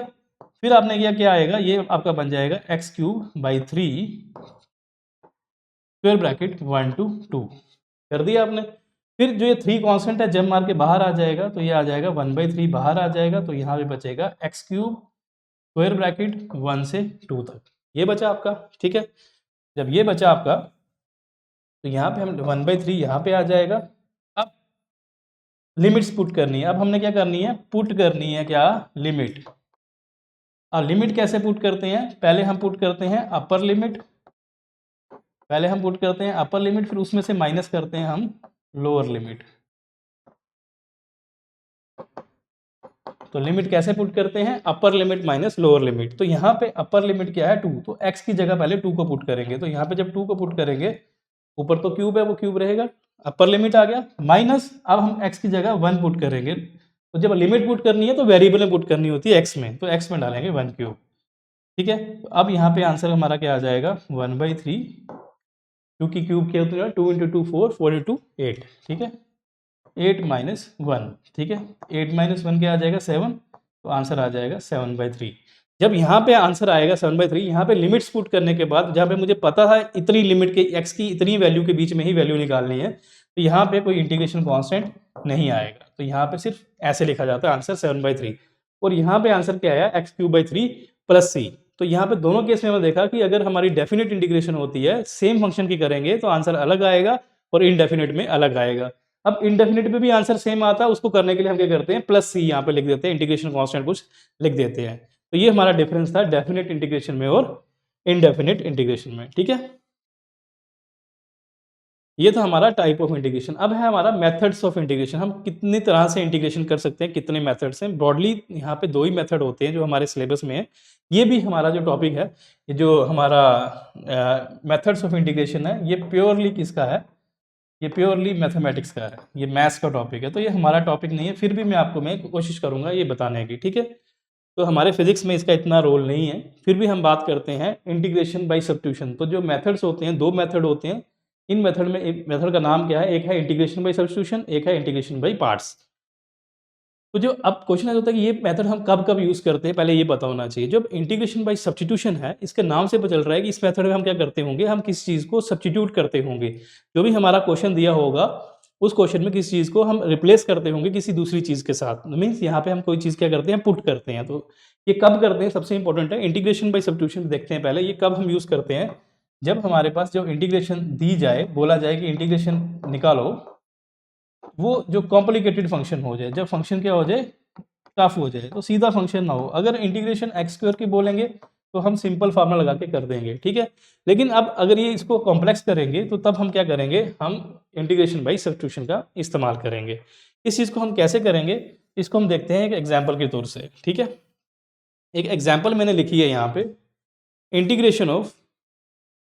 फिर आपने किया, क्या आएगा, ये आपका बन जाएगा x cube by 3 square bracket 1 to 2। कर दिया आपने। फिर जो ये 3 कांस्टेंट है जब मार के बाहर आ जाएगा तो ये आ जाएगा 1/3 बाहर आ जाएगा। तो यहाँ पे बचेगा एक्स क्यूब स्क्वायर ब्रैकेट 1 से 2 तक, ये बचा आपका। ठीक है, जब ये बचा आपका तो यहाँ पे हम 1/3 यहाँ पे आ जाएगा। अब लिमिट्स पुट करनी है। अब हमने क्या करनी है, पुट करनी है क्या, लिमिट। अब लिमिट कैसे पुट करते हैं, पहले हम पुट करते हैं अपर लिमिट, फिर उसमें से माइनस करते हैं हम लोअर लिमिट। तो लिमिट कैसे पुट करते हैं, upper limit minus lower limit. तो यहाँ पे अपर लिमिट क्या है 2, तो x की जगह पहले 2 को पुट करेंगे। तो यहाँ पे जब 2 को पुट करेंगे, ऊपर तो क्यूब है वो क्यूब रहेगा, अपर लिमिट आ गया, माइनस अब हम x की जगह 1 पुट करेंगे। तो जब लिमिट पुट करनी है तो वेरिएबल में पुट करनी होती है x में, तो x में डालेंगे 1 क्यूब। ठीक है, तो अब यहाँ पे आंसर हमारा क्या आ जाएगा 1/3, 2 की क्यूब क्या होती है 2 × 2 4, 4 × 8। ठीक है, 8 माइनस 1, ठीक है। 8 माइनस 1 क्या आ जाएगा 7, तो आंसर आ जाएगा 7/3। जब यहाँ पे आंसर आएगा 7/3, यहाँ पे लिमिट्स पुट करने के बाद जहाँ पे मुझे पता है इतनी लिमिट के x की इतनी वैल्यू के बीच में ही वैल्यू निकालनी है, तो यहाँ पे कोई इंटीग्रेशन कांस्टेंट नहीं आएगा, तो यहाँ पे सिर्फ ऐसे लिखा जाता है आंसर 7/3। और यहाँ पे आंसर क्या आया x³ प्लस c। तो यहाँ पे दोनों केस में हमने देखा कि अगर हमारी डेफिनेट इंटीग्रेशन होती है सेम फंक्शन की करेंगे तो आंसर अलग आएगा और इनडेफिनेट में अलग आएगा। अब इनडेफिनेट में भी आंसर सेम आता है, उसको करने के लिए हम क्या करते हैं प्लस सी यहाँ पे लिख देते हैं, इंटीग्रेशन कांस्टेंट कुछ लिख देते हैं। तो ये हमारा डिफरेंस था डेफिनेट इंटीग्रेशन में और इनडेफिनेट इंटीग्रेशन में, ठीक है। ये था हमारा टाइप ऑफ इंटीग्रेशन। अब है हमारा मेथड्स ऑफ इंटीग्रेशन। हम कितनी तरह से इंटीग्रेशन कर सकते हैं, कितने मेथड्स हैं। ब्रॉडली यहाँ पे 2 ही मेथड होते हैं जो हमारे सिलेबस में है। ये भी हमारा जो टॉपिक है, ये जो हमारा मेथड्स ऑफ इंटीग्रेशन है, ये प्योरली किसका है, ये प्योरली मैथमेटिक्स का है, ये मैथ्स का टॉपिक है। तो ये हमारा टॉपिक नहीं है, फिर भी मैं कोशिश करूँगा ये बताने की, ठीक है। तो हमारे फिजिक्स में इसका इतना रोल नहीं है, फिर भी हम बात करते हैं इंटीग्रेशन बाय सब्स्टिट्यूशन। तो जो मेथड्स होते हैं, 2 मेथड होते हैं। इन मेथड में एक मेथड का नाम क्या है, एक है इंटीग्रेशन बाय सब्स्टिट्यूशन, एक है इंटीग्रेशन बाय पार्ट्स। तो जो अब क्वेश्चन होता है कि ये मेथड हम कब कब यूज़ करते हैं, पहले ये पता होना चाहिए। जब इंटीग्रेशन बाय सब्स्टिट्यूशन है, इसके नाम से पता चल रहा है कि इस मेथड में हम क्या करते होंगे, हम किस चीज़ को सब्स्टिट्यूट करते होंगे। जो भी हमारा क्वेश्चन दिया होगा उस क्वेश्चन में किस चीज़ को हम रिप्लेस करते होंगे किसी दूसरी चीज़ के साथ। मीन्स यहाँ पे हम कोई चीज़ क्या करते हैं, पुट करते हैं। तो ये कब करते हैं, सबसे इंपॉर्टेंट है इंटीग्रेशन बाय सब्स्टिट्यूशन। देखते हैं पहले ये कब हम यूज़ करते हैं, जब हमारे पास जो इंटीग्रेशन दी जाए, बोला जाए कि इंटीग्रेशन निकालो, वो जो कॉम्प्लिकेटेड फंक्शन हो जाए, जब फंक्शन क्या हो जाए, टफ हो जाए, तो सीधा फंक्शन ना हो। अगर इंटीग्रेशन x² की बोलेंगे तो हम सिंपल फार्मूला लगा के कर देंगे, ठीक है। लेकिन अब अगर ये इसको कॉम्प्लेक्स करेंगे तो तब हम क्या करेंगे, हम इंटीग्रेशन बाय सब्स्टिट्यूशन का इस्तेमाल करेंगे। इस चीज़ को हम कैसे करेंगे, इसको हम देखते हैं एक एग्जाम्पल के तौर से, ठीक है। एक एग्जाम्पल मैंने लिखी है यहाँ पे, इंटीग्रेशन ऑफ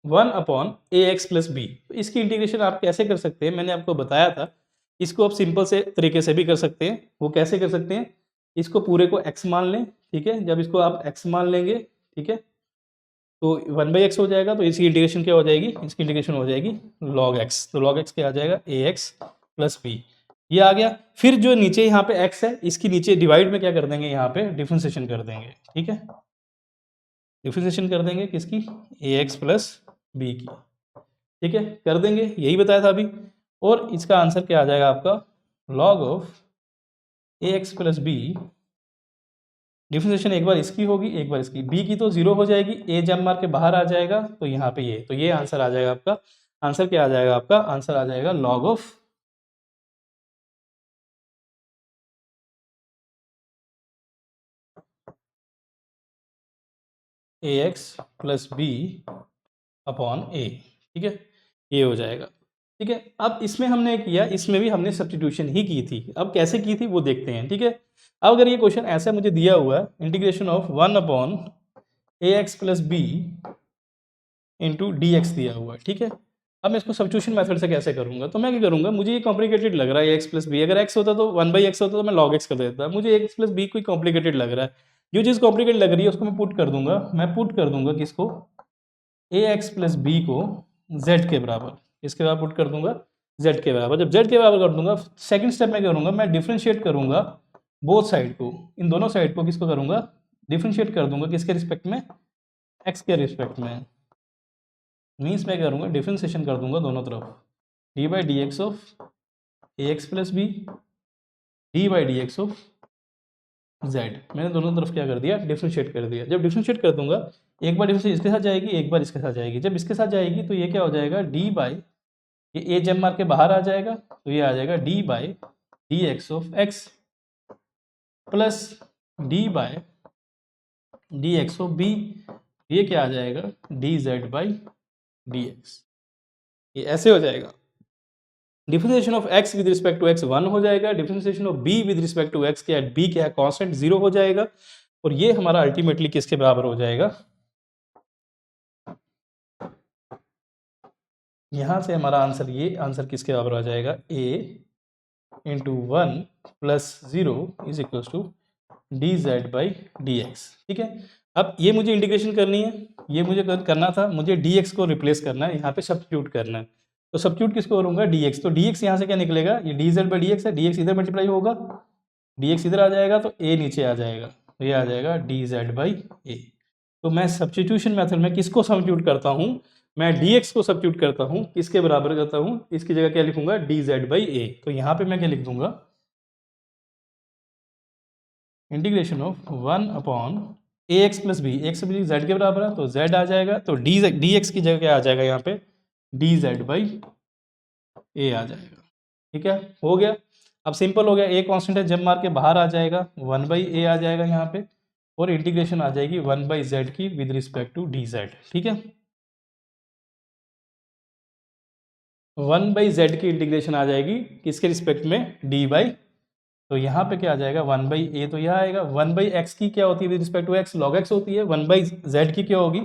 1/ax + b। तो इसकी इंटीग्रेशन आप कैसे कर सकते हैं, मैंने आपको बताया था। इसको आप सिंपल से तरीके से भी कर सकते हैं। वो कैसे कर सकते हैं, इसको पूरे को x मान लें, ठीक है। जब इसको आप x मान लेंगे, ठीक है, तो 1/x हो जाएगा। तो इसकी इंटीग्रेशन क्या हो जाएगी, इसकी इंटीग्रेशन हो जाएगी log x। तो log x क्या आ जाएगा, ax + b। ये आ गया। फिर जो नीचे यहाँ पे x है, इसकी नीचे डिवाइड में क्या कर देंगे, यहाँ पे डिफरेंशिएशन कर देंगे, ठीक है। डिफरेंशिएशन कर देंगे किसकी, ax + b की, ठीक है, कर देंगे, यही बताया था अभी। और इसका आंसर क्या आ जाएगा आपका, log of ax + b। Differentiation एक बार इसकी होगी, एक बार इसकी। b की तो 0 हो जाएगी, a जब मार के बाहर आ जाएगा, तो यहाँ पे ये, तो ये आंसर आ जाएगा आपका। आंसर क्या आ जाएगा आपका, आंसर आ जाएगा log of ax + b upon a, ठीक है, ये हो जाएगा, ठीक है। अब इसमें हमने किया, इसमें भी हमने सब्स्टिट्यूशन ही की थी। अब कैसे की थी वो देखते हैं, ठीक है। अब अगर ये क्वेश्चन ऐसा मुझे दिया हुआ है, integration of 1/ax + b into dx दिया हुआ है, ठीक है। अब मैं इसको सब्स्टिट्यूशन मेथड से कैसे करूंगा, तो मैं क्या करूंगा, मुझे ये कॉम्प्लिकेटेड लग रहा है x + b। अगर x होता तो 1/x होता तो मैं log x कर देता। मुझे x + b कोई कॉम्प्लिकेटेड लग रहा है, जो चीज़ कॉम्प्लिकेटेड लग रही है उसको मैं पुट कर दूंगा। मैं पुट कर दूंगा किसको, ax + b को z के बराबर, इसके बराबर पुट कर दूंगा, z के बराबर। जब z के बराबर कर दूंगा, सेकंड स्टेप में करूंगा, मैं डिफरेंशिएट करूंगा बोथ साइड को, इन दोनों साइड को किसको करूंगा, डिफरेंशिएट कर दूंगा, किसके रिस्पेक्ट में, x के रिस्पेक्ट में। मीन्स मैं करूँगा डिफरेंशिएशन कर दूंगा दोनों तरफ, d/dx of ax + b d/dx of z। मैंने दोनों तरफ क्या कर दिया, डिफरेंशिएट कर दिया। जब डिफरेंशिएट कर दूंगा, एक बार डिफरेंशिएट इसके साथ जाएगी, एक बार इसके साथ जाएगी। जब इसके साथ जाएगी तो ये क्या हो जाएगा, ये a जब मार के बाहर आ जाएगा, तो ये आ जाएगा d/dx of x plus d/dx of b। ये क्या आ जाएगा, dz/dx। ये ऐसे हो जाएगा। Differentiation of x with respect to x 1 हो जाएगा। Differentiation of b with respect to x के एट b क्या है, कांस्टेंट 0 हो जाएगा। और ये हमारा अल्टीमेटली किसके बराबर हो जाएगा, यहां से हमारा आंसर, ये आंसर किसके बराबर आ जाएगा, a × 1 + 0 = dz/dx, ठीक है। अब ये मुझे इंटीग्रेशन करनी है, ये मुझे करना था, मुझे dx को रिप्लेस करना है, यहाँ पे सब्स्टिट्यूट करना है। तो सब्स्टिट्यूट किसको करूँगा, dx, तो dx यहाँ से क्या निकलेगा, ये dz बाई dx है, dx इधर मल्टीप्लाई होगा, dx इधर आ जाएगा तो a नीचे आ जाएगा, तो ये आ जाएगा dz बाई a। तो मैं सब्स्टिट्यूशन मेथड में किसको सब्स्टिट्यूट करता हूँ, मैं dx को सब्स्टिट्यूट करता हूँ, किसके बराबर करता हूँ, इसकी जगह क्या लिखूंगा, dz बाई a। तो यहाँ पे मैं क्या लिख दूंगा, integration of 1 upon ax plus b, x b z के बराबर है तो z आ जाएगा, तो dx की जगह क्या आ जाएगा यहाँ पे, dz बाई a आ जाएगा। ठीक है, हो गया। अब सिंपल हो गया, a कांस्टेंट है, जब मार के बाहर आ जाएगा 1 बाई a आ जाएगा यहाँ पे, और इंटीग्रेशन आ जाएगी 1 बाई जेड की विद रिस्पेक्ट टू dz। ठीक है, 1 बाई जेड की इंटीग्रेशन आ जाएगी किसके रिस्पेक्ट में, d बाई, तो यहाँ पे क्या आ जाएगा 1 बाई ए, तो यह आएगा 1 बाई एक्स की क्या होती है with respect to x, log x होती है, 1 बाई जेड की क्या होगी,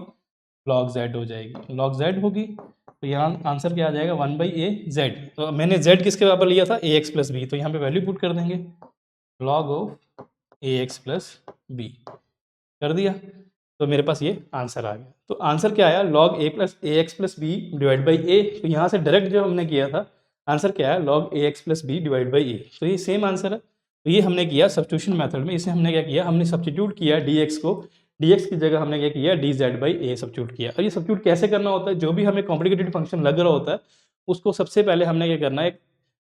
लॉग जेड हो जाएगी, लॉग जेड होगी। तो यहाँ आंसर क्या आ जाएगा 1 बाई ए जेड, तो मैंने जेड किसके बराबर लिया था, ए एक्स प्लस बी, तो यहाँ पे वैल्यू पुट कर देंगे, log of a x plus b कर दिया, तो मेरे पास ये आंसर आ गया। तो आंसर क्या आया, log a x plus b divide by a, तो यहाँ से डायरेक्ट जो हमने किया था आंसर क्या है, log a x plus b divide by a, तो ये सेम आंसर है। तो ये हमने किया सब्स्टिट्यूशन मेथड में, इसे हमने क्या किया, हमने सब्स्टिट्यूट किया dx को, dx की जगह हमने क्या किया, dz बाई ए सब्स्टिट्यूट किया। और ये सब्स्टिट्यूट कैसे करना होता है, जो भी हमें कॉम्प्लिकेटेड फंक्शन लग रहा होता है उसको सबसे पहले हमने क्या करना है,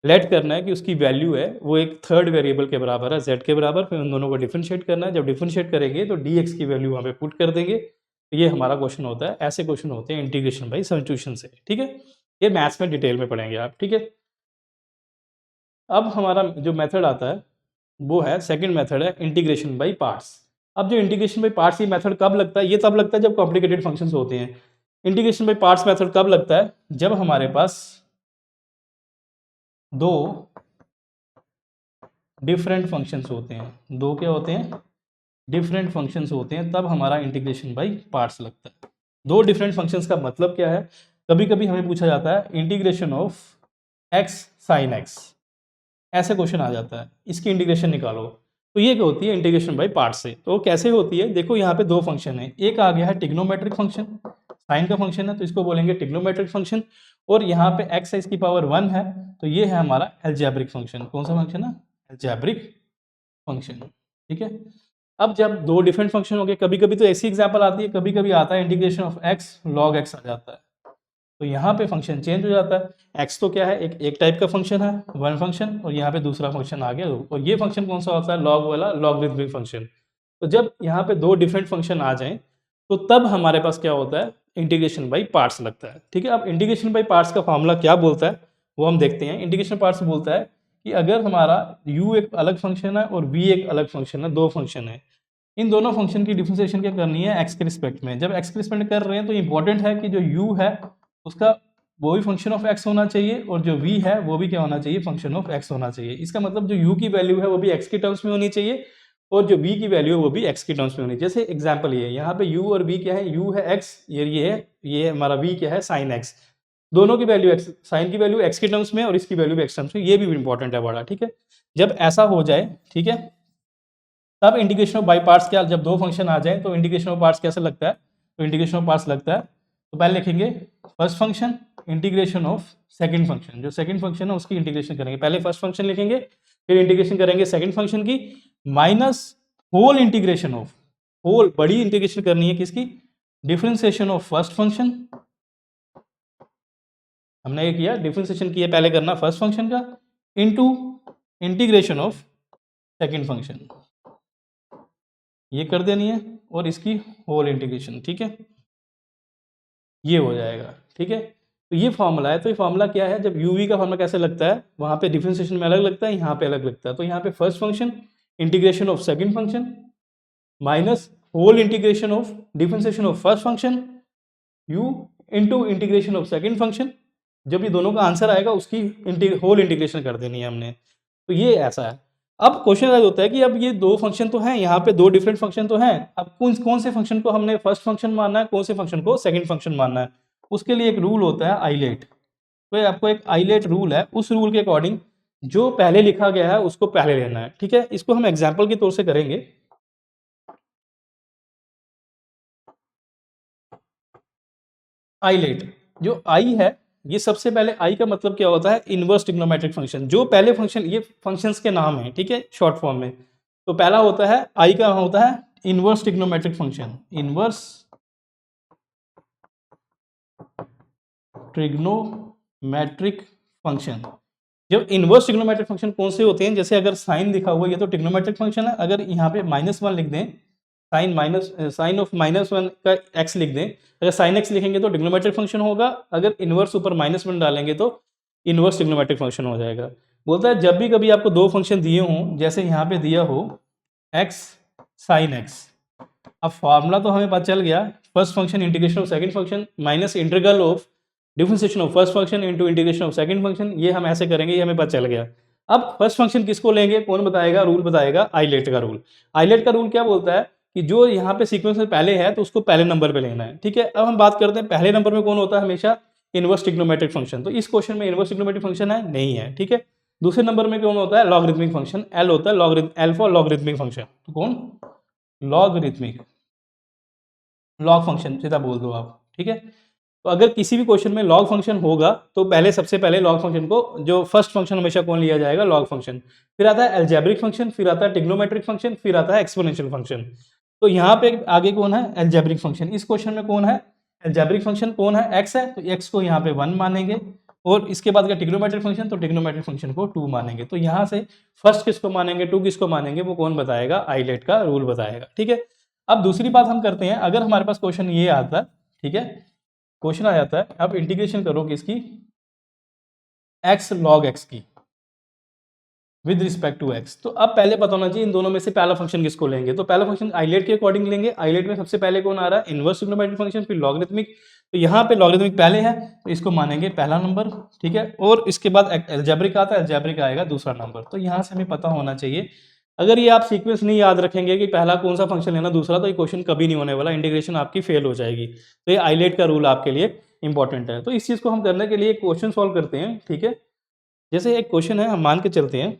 लेट करना है कि उसकी वैल्यू है वो एक थर्ड वेरिएबल के बराबर है, z के बराबर, फिर उन दोनों को डिफरेंशिएट करना है, जब डिफरेंशिएट करेंगे तो dx की वैल्यू वहाँ पे पुट कर देंगे, तो ये हमारा क्वेश्चन होता है। ऐसे क्वेश्चन होते हैं इंटीग्रेशन बाई सब्स्टिट्यूशन से। ठीक है, ये मैथ्स में डिटेल में पढ़ेंगे आप। ठीक है, अब हमारा जो मेथड आता है वो है, सेकंड मेथड है इंटीग्रेशन बाई पार्ट्स। अब जो इंटीग्रेशन बाई पार्ट्स ये मेथड कब लगता है, ये तब लगता है जब कॉम्प्लिकेटेड फंक्शंस होते हैं। इंटीग्रेशन बाई पार्ट्स मेथड कब लगता है, जब हमारे पास दो डिफरेंट फंक्शंस होते हैं, दो क्या होते हैं, डिफरेंट फंक्शंस होते हैं, तब हमारा इंटीग्रेशन बाई पार्ट्स लगता है। दो डिफरेंट फंक्शंस का मतलब क्या है, कभी कभी हमें पूछा जाता है integration of x sine x, ऐसे क्वेश्चन आ जाता है, इसकी इंटीग्रेशन निकालो, तो ये क्या होती है इंटीग्रेशन बाई पार्ट से। तो कैसे होती है, देखो यहाँ पे दो फंक्शन है, एक आ गया है टिग्नोमेट्रिक फंक्शन, साइन का फंक्शन है तो इसको बोलेंगे टिग्नोमेट्रिक फंक्शन, और यहाँ पे एक्स है इसकी पावर 1 है, तो ये है हमारा एल्जेब्रिक फंक्शन। कौन सा फंक्शन है, एल्जेब्रिक फंक्शन। ठीक है, अब जब दो डिफरेंट फंक्शन हो गए, कभी कभी तो ऐसी एग्जाम्पल आती है, कभी कभी आता है integration of x log x आ जाता है, तो यहाँ पे फंक्शन चेंज हो जाता है। एक्स तो क्या है, एक टाइप का फंक्शन है, वन फंक्शन, और यहाँ पे दूसरा फंक्शन आ गया, और ये फंक्शन कौन सा होता है, लॉग वाला, लॉगरिथमिक फंक्शन। तो जब यहाँ पे दो डिफरेंट फंक्शन आ जाएं तो तब हमारे पास क्या होता है, इंटीग्रेशन बाई पार्ट्स लगता है। ठीक है, अब इंटीग्रेशन बाई पार्ट्स का फॉर्मूला क्या बोलता है वो हम देखते हैं। इंटीग्रेशन पार्ट्स बोलता है कि अगर हमारा u एक अलग फंक्शन है और v एक अलग फंक्शन है, दो फंक्शन है, इन दोनों फंक्शन की डिफरेंशिएशन क्या करनी है, x के रिस्पेक्ट में। जब x के रिस्पेक्ट कर रहे हैं तो इंपॉर्टेंट है कि जो u है उसका वो भी फंक्शन ऑफ x होना चाहिए, और जो v है वो भी क्या होना चाहिए, फंक्शन ऑफ x होना चाहिए। इसका मतलब जो u की वैल्यू है वो भी x के टर्म्स में होनी चाहिए, और जो v की वैल्यू है वो भी x के टर्म्स में होनी चाहिए। जैसे एग्जांपल ये यहाँ पे u और v क्या है, u है x, ये है, ये हमारा v क्या है, साइन x, दोनों की वैल्यू x, साइन की वैल्यू x के टर्म्स में और इसकी वैल्यू भी x टर्म्स में, ये भी इंपॉर्टेंट है बड़ा। ठीक है, जब ऐसा हो जाए, ठीक है, तब इंटीग्रेशन ऑफ बाई पार्ट्स क्या, जब दो फंक्शन आ जाए तो इंटीग्रेशन ऑफ पार्ट्स कैसे लगता है, तो इंटीग्रेशन ऑफ पार्ट्स लगता है, तो पहले लिखेंगे first function integration of second function, जो सेकंड फंक्शन है उसकी इंटीग्रेशन करेंगे, पहले फर्स्ट फंक्शन लिखेंगे फिर इंटीग्रेशन करेंगे सेकंड फंक्शन की, minus whole integration of, whole बड़ी इंटीग्रेशन करनी है किसकी, डिफरेंशिएशन ऑफ फर्स्ट फंक्शन। हमने ये किया, डिफरेंशिएशन किया पहले करना फर्स्ट फंक्शन का, into integration of second function, ये कर देनी है, और इसकी होल इंटीग्रेशन। ठीक है, ये हो जाएगा। ठीक है, तो ये फॉर्मूला है। तो ये फॉर्मूला क्या है, जब यूवी का फॉर्मूला कैसे लगता है, वहां पे डिफरेंशिएशन में अलग लगता है, यहाँ पे अलग लगता है। तो यहाँ पे first function integration of second function minus whole integration of differentiation of first function u into integration of second function, जब ये दोनों का आंसर आएगा उसकी होल इंटीग्रेशन कर देनी है हमने। तो ये ऐसा है। अब क्वेश्चन राइज होता है कि अब ये दो फंक्शन तो हैं, यहाँ पे दो डिफरेंट फंक्शन तो हैं, अब कौन कौन से फंक्शन को हमने फर्स्ट फंक्शन मानना है, कौन से फंक्शन को सेकंड फंक्शन मानना है। उसके लिए एक रूल होता है आइलेट, तो ये आपको एक आइलेट रूल है, उस रूल के अकॉर्डिंग जो पहले लिखा गया है उसको पहले लेना है। ठीक है, इसको हम एग्जाम्पल के तौर से करेंगे। आइलेट, जो आई है ये सबसे पहले आई का मतलब क्या होता है, इनवर्स ट्रिग्नोमेट्रिक फंक्शन। जो पहले फंक्शन, ये फंक्शंस के नाम है, ठीक है, शॉर्ट फॉर्म में। तो पहला होता है आई का होता है inverse trigonometric function, inverse trigonometric function. जब इनवर्स ट्रिग्नोमेट्रिक फंक्शन कौन से होते हैं, जैसे अगर साइन लिखा हुआ है ये तो ट्रिग्नोमेट्रिक फंक्शन है, अगर यहाँ पे -1 लिख दें, साइन ऑफ -1 का एक्स लिख दें, अगर साइन एक्स लिखेंगे तो ट्रिग्नोमेट्रिक फंक्शन होगा, अगर इनवर्स ऊपर -1 डालेंगे तो इनवर्स ट्रिग्नोमेट्रिक फंक्शन हो जाएगा। बोलता है जब भी कभी आपको दो फंक्शन दिए हों, जैसे यहाँ पे दिया हो एक्स साइन एक्स, अब फॉर्मूला तो हमें पता चल गया, first function integration of second function minus integral of differentiation of first function into integration of second function, ये हम ऐसे करेंगे, ये हमें पता चल गया। अब फर्स्ट फंक्शन किसको लेंगे, कौन बताएगा, रूल बताएगा, आइलेट का रूल। आइलेट का रूल क्या बोलता है कि जो यहाँ पे सीक्वेंस में पहले है तो उसको पहले नंबर पे लेना है, ठीक है। अब हम बात करते हैं पहले नंबर में कौन होता है, हमेशा इनवर्स ट्रिग्नोमेट्रिक फंक्शन। तो इस क्वेश्चन में इनवर्स ट्रिग्नोमेट्रिक फंक्शन है नहीं है, ठीक है। दूसरे नंबर में कौन होता है, लॉगरिथमिक फंक्शन, एल होता है, एल फॉर लॉगरिथमिक फंक्शन। तो कौन, लॉगरिथमिक, लॉग फंक्शन सीधा बोल दो आप, ठीक है। तो अगर किसी भी क्वेश्चन में लॉग फंक्शन होगा तो पहले सबसे पहले लॉग फंक्शन को, जो फर्स्ट फंक्शन हमेशा कौन लिया जाएगा, लॉग फंक्शन। फिर आता है एल्जेब्रिक फंक्शन, फिर आता है ट्रिग्नोमेट्रिक फंक्शन, फिर आता है एक्सपोनेंशियल फंक्शन। तो यहाँ पे आगे कौन है, एल्जेब्रिक फंक्शन। इस क्वेश्चन में कौन है, एल्जेब्रिक फंक्शन कौन है, एक्स है, तो एक्स को यहाँ पे 1 मानेंगे, और इसके बाद का ट्रिग्नोमेट्रिक फंक्शन, तो ट्रिग्नोमेट्रिक फंक्शन को 2 मानेंगे। तो यहाँ से फर्स्ट किसको मानेंगे, 2 किसको मानेंगे, वो कौन बताएगा, आइलेट का रूल बताएगा, ठीक है। अब दूसरी बात हम करते हैं, अगर हमारे पास क्वेश्चन ये आता है, ठीक है, क्वेश्चन आ जाता है, अब इंटीग्रेशन करो किसकी, एक्स लॉग एक्स की विद रिस्पेक्ट टू एक्स। तो अब पहले पता होना चाहिए इन दोनों में से पहला फंक्शन किसको लेंगे। तो पहला फंक्शन आइलेट के अकॉर्डिंग लेंगे। आइलेट में सबसे पहले कौन आ रहा है, इनवर्स ट्रिग्नोमेट्रिक फंक्शन, फिर लॉगरिथमिक। तो यहाँ पे लॉगरिथमिक पहले है तो इसको मानेंगे पहला नंबर, ठीक है। और इसके बाद एल्जेब्रिक आता है, एल्जेब्रिक आएगा दूसरा नंबर। तो यहाँ से हमें पता होना चाहिए, अगर ये आप सीक्वेंस नहीं याद रखेंगे कि पहला कौन सा फंक्शन लेना दूसरा, तो ये क्वेश्चन कभी नहीं होने वाला, इंटीग्रेशन आपकी फेल हो जाएगी। तो ये आइलेट का रूल आपके लिए इंपॉर्टेंट है। तो इस चीज़ को हम करने के लिए क्वेश्चन सॉल्व करते हैं, ठीक है। जैसे एक क्वेश्चन है, हम मान के चलते हैं,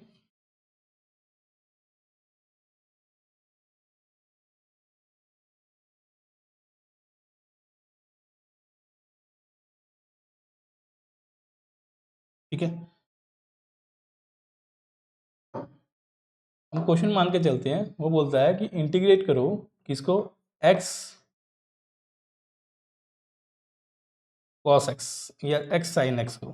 ठीक है। हम क्वेश्चन मान के चलते हैं, वो बोलता है कि इंटीग्रेट करो किसको, एक्स कॉस एक्स या एक्स साइन एक्स को,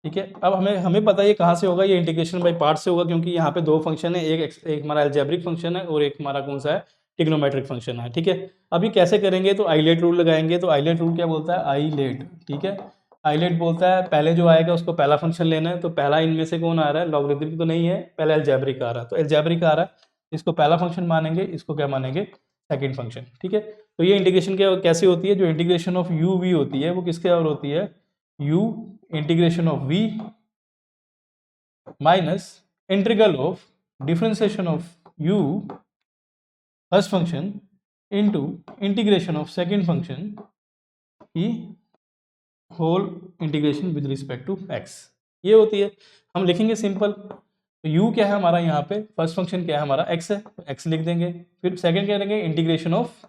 ठीक है। अब हमें हमें पता है ये कहाँ से होगा, ये इंटीग्रेशन बाय पार्ट से होगा, क्योंकि यहाँ पे दो फंक्शन है, एक हमारा एल्जेब्रिक फंक्शन है और एक हमारा कौन सा है, ट्रिग्नोमेट्रिक फंक्शन है, ठीक है। अब ये कैसे करेंगे, तो आइलेट रूल लगाएंगे। तो आइलेट रूल क्या बोलता है, आइलेट, ठीक है। आइलेट बोलता है पहले जो आएगा उसको पहला फंक्शन लेना है। तो पहला इनमें से कौन आ रहा है, लॉगरिथमिक तो नहीं है, पहले एल्जेब्रिक आ रहा है, तो एल्जेब्रिक आ रहा है, इसको पहला फंक्शन मानेंगे, इसको क्या मानेंगे, सेकेंड फंक्शन, ठीक है। तो ये इंटीग्रेशन क्या कैसे होती है, जो इंटीग्रेशन ऑफ यू वी होती है वो किसके और होती है, u integration of v minus integral of differentiation of u first function into integration of second function की whole integration with respect to x, ये होती है। हम लिखेंगे सिंपल, तो u क्या है हमारा, यहाँ पे फर्स्ट फंक्शन क्या है हमारा, x है, तो x लिख देंगे। फिर सेकंड क्या करेंगे, integration of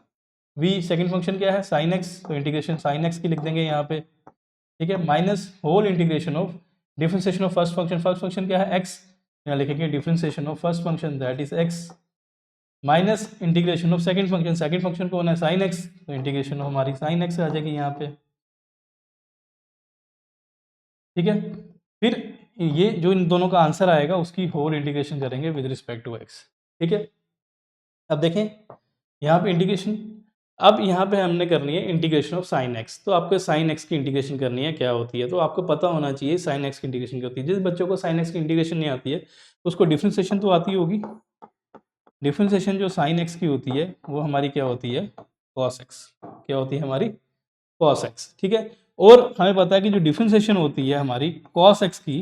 v, second function क्या है साइन x, तो इंटीग्रेशन साइन x की लिख देंगे यहाँ पे, ठीक है, minus whole integration of differentiation of first function क्या है x, यहाँ लिखेंगे differentiation of first function that is x, minus integration of second function कौन है साइन x, तो इंटीग्रेशन ऑफ हमारी साइन x आ जाएगी यहाँ पे, ठीक है। फिर ये जो इन दोनों का आंसर आएगा उसकी होल इंटीग्रेशन करेंगे विद रिस्पेक्ट टू x, ठीक है। अब देखें यहाँ पे इंटीग्रेशन, अब यहाँ पे हमने करनी है इंटीग्रेशन ऑफ साइन एक्स। तो आपको साइन एक्स की इंटीग्रेशन करनी है, क्या होती है, तो आपको पता होना चाहिए साइन एक्स की इंटीग्रेशन क्या होती है। जिस बच्चों को साइन एक्स की इंटीग्रेशन नहीं आती है तो उसको डिफरेंशिएशन तो आती होगी। डिफरेंशिएशन जो साइन एक्स की होती है वो हमारी क्या होती है, कॉस एक्स, क्या होती है हमारी, कॉस एक्स, ठीक है। और हमें पता है कि जो डिफरेंशिएशन होती है हमारी कॉस एक्स की,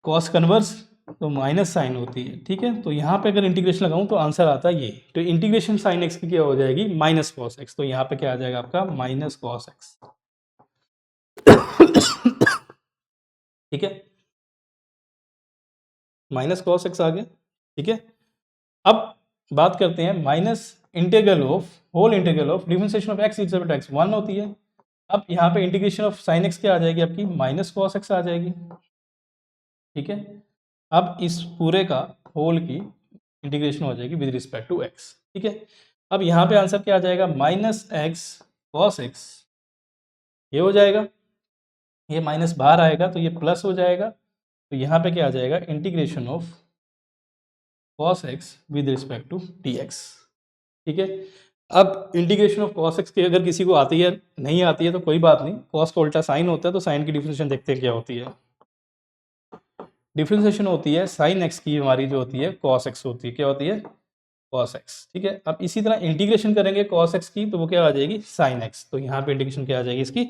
कॉस कन्वर्स तो माइनस साइन होती है, ठीक है। तो यहाँ पे अगर इंटीग्रेशन लगाऊं तो आंसर आता है ये, तो इंटीग्रेशन साइन एक्स की क्या हो जाएगी, माइनस कॉस एक्स। तो यहाँ पे क्या आ जाएगा आपका, माइनस कॉस एक्स, ठीक है, माइनस कॉस एक्स आ गया, ठीक है। अब बात करते हैं minus integral of whole integral of differentiation of x equal to x 1 होती है। अब यहाँ पे इंटीग्रेशन ऑफ साइन एक्स क्या आ जाएगी आपकी, माइनस कॉस एक्स आ जाएगी। ठीक है, अब इस पूरे का होल की इंटीग्रेशन हो जाएगी विद रिस्पेक्ट टू एक्स। ठीक है, अब यहाँ पे आंसर क्या आ जाएगा, माइनस एक्स कॉस एक्स, ये हो जाएगा, ये माइनस बाहर आएगा तो ये प्लस हो जाएगा, तो यहाँ पे क्या आ जाएगा, integration of cos x with respect to D x. ठीक है, अब इंटीग्रेशन ऑफ कॉस एक्स की अगर किसी को आती है नहीं आती है तो कोई बात नहीं, कॉस का उल्टा साइन होता है तो साइन की डिफरेंशिएशन देखते हैं क्या होती है। डिफरेंशिएशन होती है साइन एक्स की, हमारी जो होती है कॉस एक्स होती है, क्या होती है, कॉस एक्स। ठीक है, अब इसी तरह इंटीग्रेशन करेंगे कॉस एक्स की तो वो क्या आ जाएगी, साइन एक्स, तो यहाँ पे इंटीग्रेशन क्या आ जाएगी इसकी,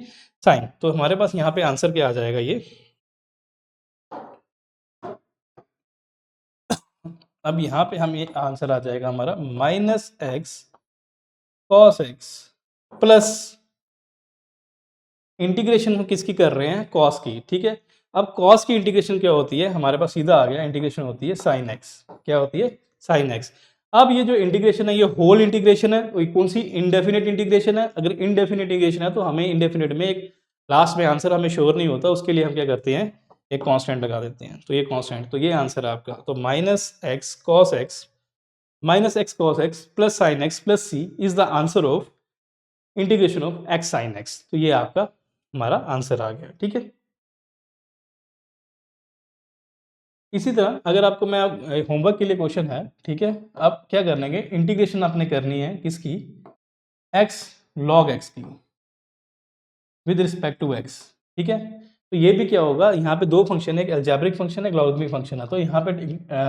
साइन। तो हमारे पास यहाँ पे आंसर क्या आ जाएगा, ये अब यहाँ पे हम ये आंसर आ जाएगा हमारा minus x cos x plus integration हम किसकी कर रहे हैं, कॉस की। ठीक है, अब कॉस की इंटीग्रेशन क्या होती है, हमारे पास सीधा आ गया, इंटीग्रेशन होती है साइन एक्स, क्या होती है, साइन एक्स। अब ये जो इंटीग्रेशन है ये होल इंटीग्रेशन है, तो कौन सी, इंडेफिनिट इंटीग्रेशन है। अगर इंडेफिनिट इंटीग्रेशन है तो हमें इंडेफिनिट में एक लास्ट में आंसर हमें श्योर नहीं होता, उसके लिए हम क्या करते हैं, एक कांस्टेंट लगा देते हैं, तो ये कांस्टेंट, तो ये आंसर है आपका। तो minus x cos x plus sine x plus c is the answer of integration of x sine x. तो ये आपका हमारा आंसर आ गया। ठीक है, इसी तरह अगर आपको मैं होमवर्क के लिए क्वेश्चन है, ठीक है, आप क्या कर लेंगे, इंटीग्रेशन आपने करनी है किसकी, एक्स लॉग एक्स की विद रिस्पेक्ट टू एक्स। ठीक है, तो ये भी क्या होगा, यहाँ पे दो फंक्शन है, एक अलजेब्रिक फंक्शन है, एक लॉगरिथमिक फंक्शन है, तो यहाँ पे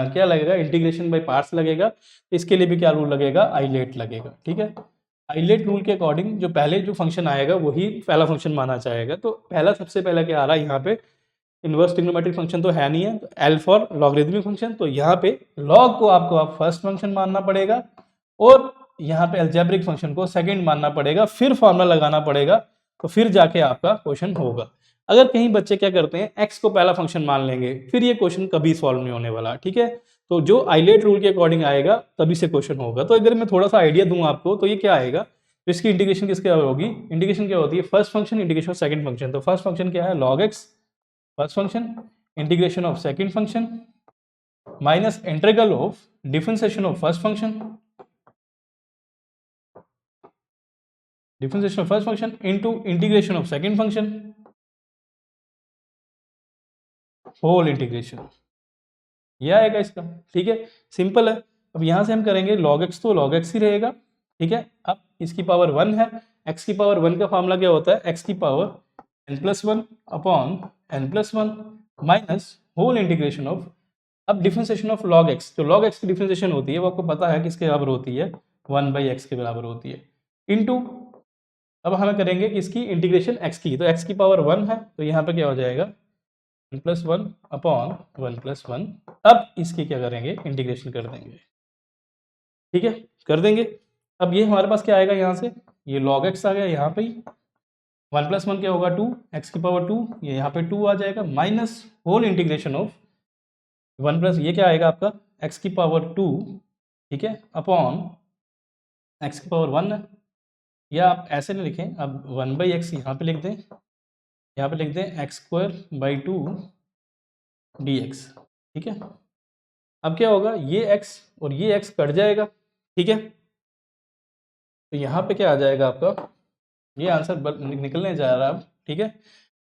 क्या लगेगा, इंटीग्रेशन बाय पार्ट्स लगेगा। तो इसके लिए भी क्या रूल लगेगा, आइलेट लगेगा। ठीक है, आइलेट रूल के अकॉर्डिंग जो पहले जो फंक्शन आएगा वही पहला फंक्शन माना जाएगा। तो पहला सबसे पहला क्या आ रहा है यहाँ पे, इनवर्स ट्रिग्नोमेट्रिक फंक्शन तो है नहीं है, तो एल फॉर लॉगरिथमिक फंक्शन, तो यहाँ पे लॉग को आपको आप फर्स्ट फंक्शन मानना पड़ेगा और यहाँ पे अलजेब्रिक फंक्शन को सेकंड मानना पड़ेगा, फिर फॉर्मूला लगाना पड़ेगा, तो फिर जाके आपका क्वेश्चन होगा। अगर कहीं बच्चे क्या करते हैं, एक्स को पहला फंक्शन मान लेंगे, फिर ये क्वेश्चन कभी सॉल्व नहीं होने वाला। ठीक है, तो जो आइलेट रूल के अकॉर्डिंग आएगा तभी से क्वेश्चन होगा। तो अगर मैं थोड़ा सा आइडिया दूं आपको, तो ये क्या आएगा, तो इसकी इंटीग्रेशन किसके होगी, इंटीग्रेशन क्या होती है, first function integration of second function. तो फर्स्ट फंक्शन क्या है, log x first function, integration of second function minus integral of differentiation of first function, differentiation of first function into integration of second function whole integration, ये आएगा इसका। ठीक है, simple है। अब यहां से हम करेंगे लॉग एक्स, तो लॉग एक्स ही रहेगा। ठीक है, अब इसकी पावर 1 है, एक्स की पावर 1 का फॉर्मूला क्या होता है, एक्स की power n+1 upon n+1 minus whole integration of, अब डिफरेंशिएशन ऑफ लॉग एक्स, जो लॉग एक्स की डिफरेंशिएशन होती है वो आपको पता है किसके बराबर होती है, 1/x के बराबर होती है, इनटू, अब हमें करेंगे किसकी, इंटीग्रेशन एक्स की, तो एक्स की पावर 1 है, तो यहाँ पे क्या हो जाएगा, 1+1 अपॉन 1+1, अब इसकी क्या करेंगे, इंटीग्रेशन कर देंगे। ठीक है, कर देंगे। अब ये हमारे पास क्या आएगा, यहाँ से ये log x आ गया, यहाँ पे 1+1 क्या होगा 2, x की पावर 2, ये यहाँ पे 2 आ जाएगा, माइनस होल इंटीग्रेशन ऑफ 1+ ये क्या आएगा आपका, x की पावर 2, ठीक है, अपॉन x की पावर 1 है, या आप ऐसे नहीं लिखें, अब 1/x यहाँ पे लिख दें, यहाँ पे लिख दें x²/2 dx। ठीक है, अब क्या होगा, ये x और ये x कट जाएगा। ठीक है, तो यहाँ पे क्या आ जाएगा आपका, ये आंसर निकलने जा रहा है अब। ठीक है,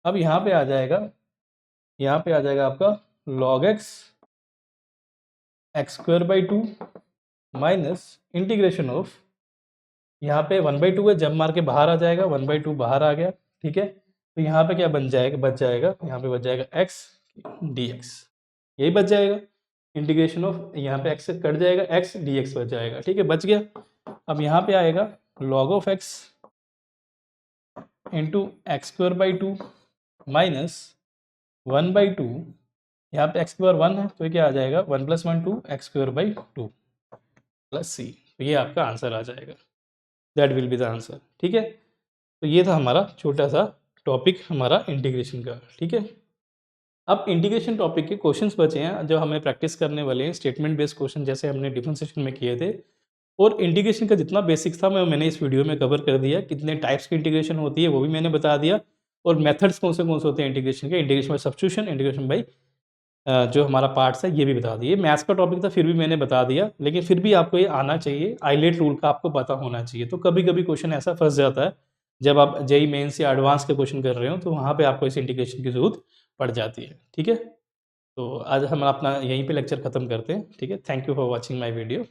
अब यहाँ पे आ जाएगा, यहाँ पे आ जाएगा आपका log x²/2 minus integration of, यहाँ पे 1/2 है, जब मार के बाहर आ जाएगा, 1/2 बाहर आ गया। ठीक है, तो यहाँ पे क्या बन जाएगा, बच जाएगा, यहाँ पे बच जाएगा x dx, यही बच जाएगा। इंटीग्रेशन ऑफ, यहाँ पे x से कट जाएगा, x dx बच जाएगा। ठीक है, बच गया। अब यहाँ पे आएगा log of x into x²/2 minus 1/2, यहाँ पे x की पावर 1 है, तो ये क्या आ जाएगा, 1+1 2 x²/2 प्लस c, तो ये आपका आंसर आ जाएगा, that will be the answer. ठीक है, तो ये था हमारा छोटा सा टॉपिक हमारा इंटीग्रेशन का। ठीक है, अब इंटीग्रेशन टॉपिक के क्वेश्चंस बचे हैं जो हमें प्रैक्टिस करने वाले हैं, स्टेटमेंट बेस्ड क्वेश्चन जैसे हमने डिफरेंशिएशन में किए थे, और इंटीग्रेशन का जितना बेसिक्स था मैंने इस वीडियो में कवर कर दिया। कितने टाइप्स की इंटीग्रेशन होती है वो भी मैंने बता दिया, और मेथड्स कौन से होते हैं इंटीग्रेशन के, integration by substitution, integration by जो हमारा पार्ट्स है ये भी बता दिए। मैथ्स का टॉपिक था फिर भी मैंने बता दिया, लेकिन फिर भी आपको ये आना चाहिए, आइलेट रूल का आपको पता होना चाहिए। तो कभी कभी क्वेश्चन ऐसा फंस जाता है जब आप जेई मेंस या एडवांस के क्वेश्चन कर रहे हो, तो वहाँ पे आपको इस इंटीग्रेशन की जरूरत पड़ जाती है। ठीक है, तो आज हम अपना यहीं पे लेक्चर खत्म करते हैं। ठीक है, thank you for watching my video.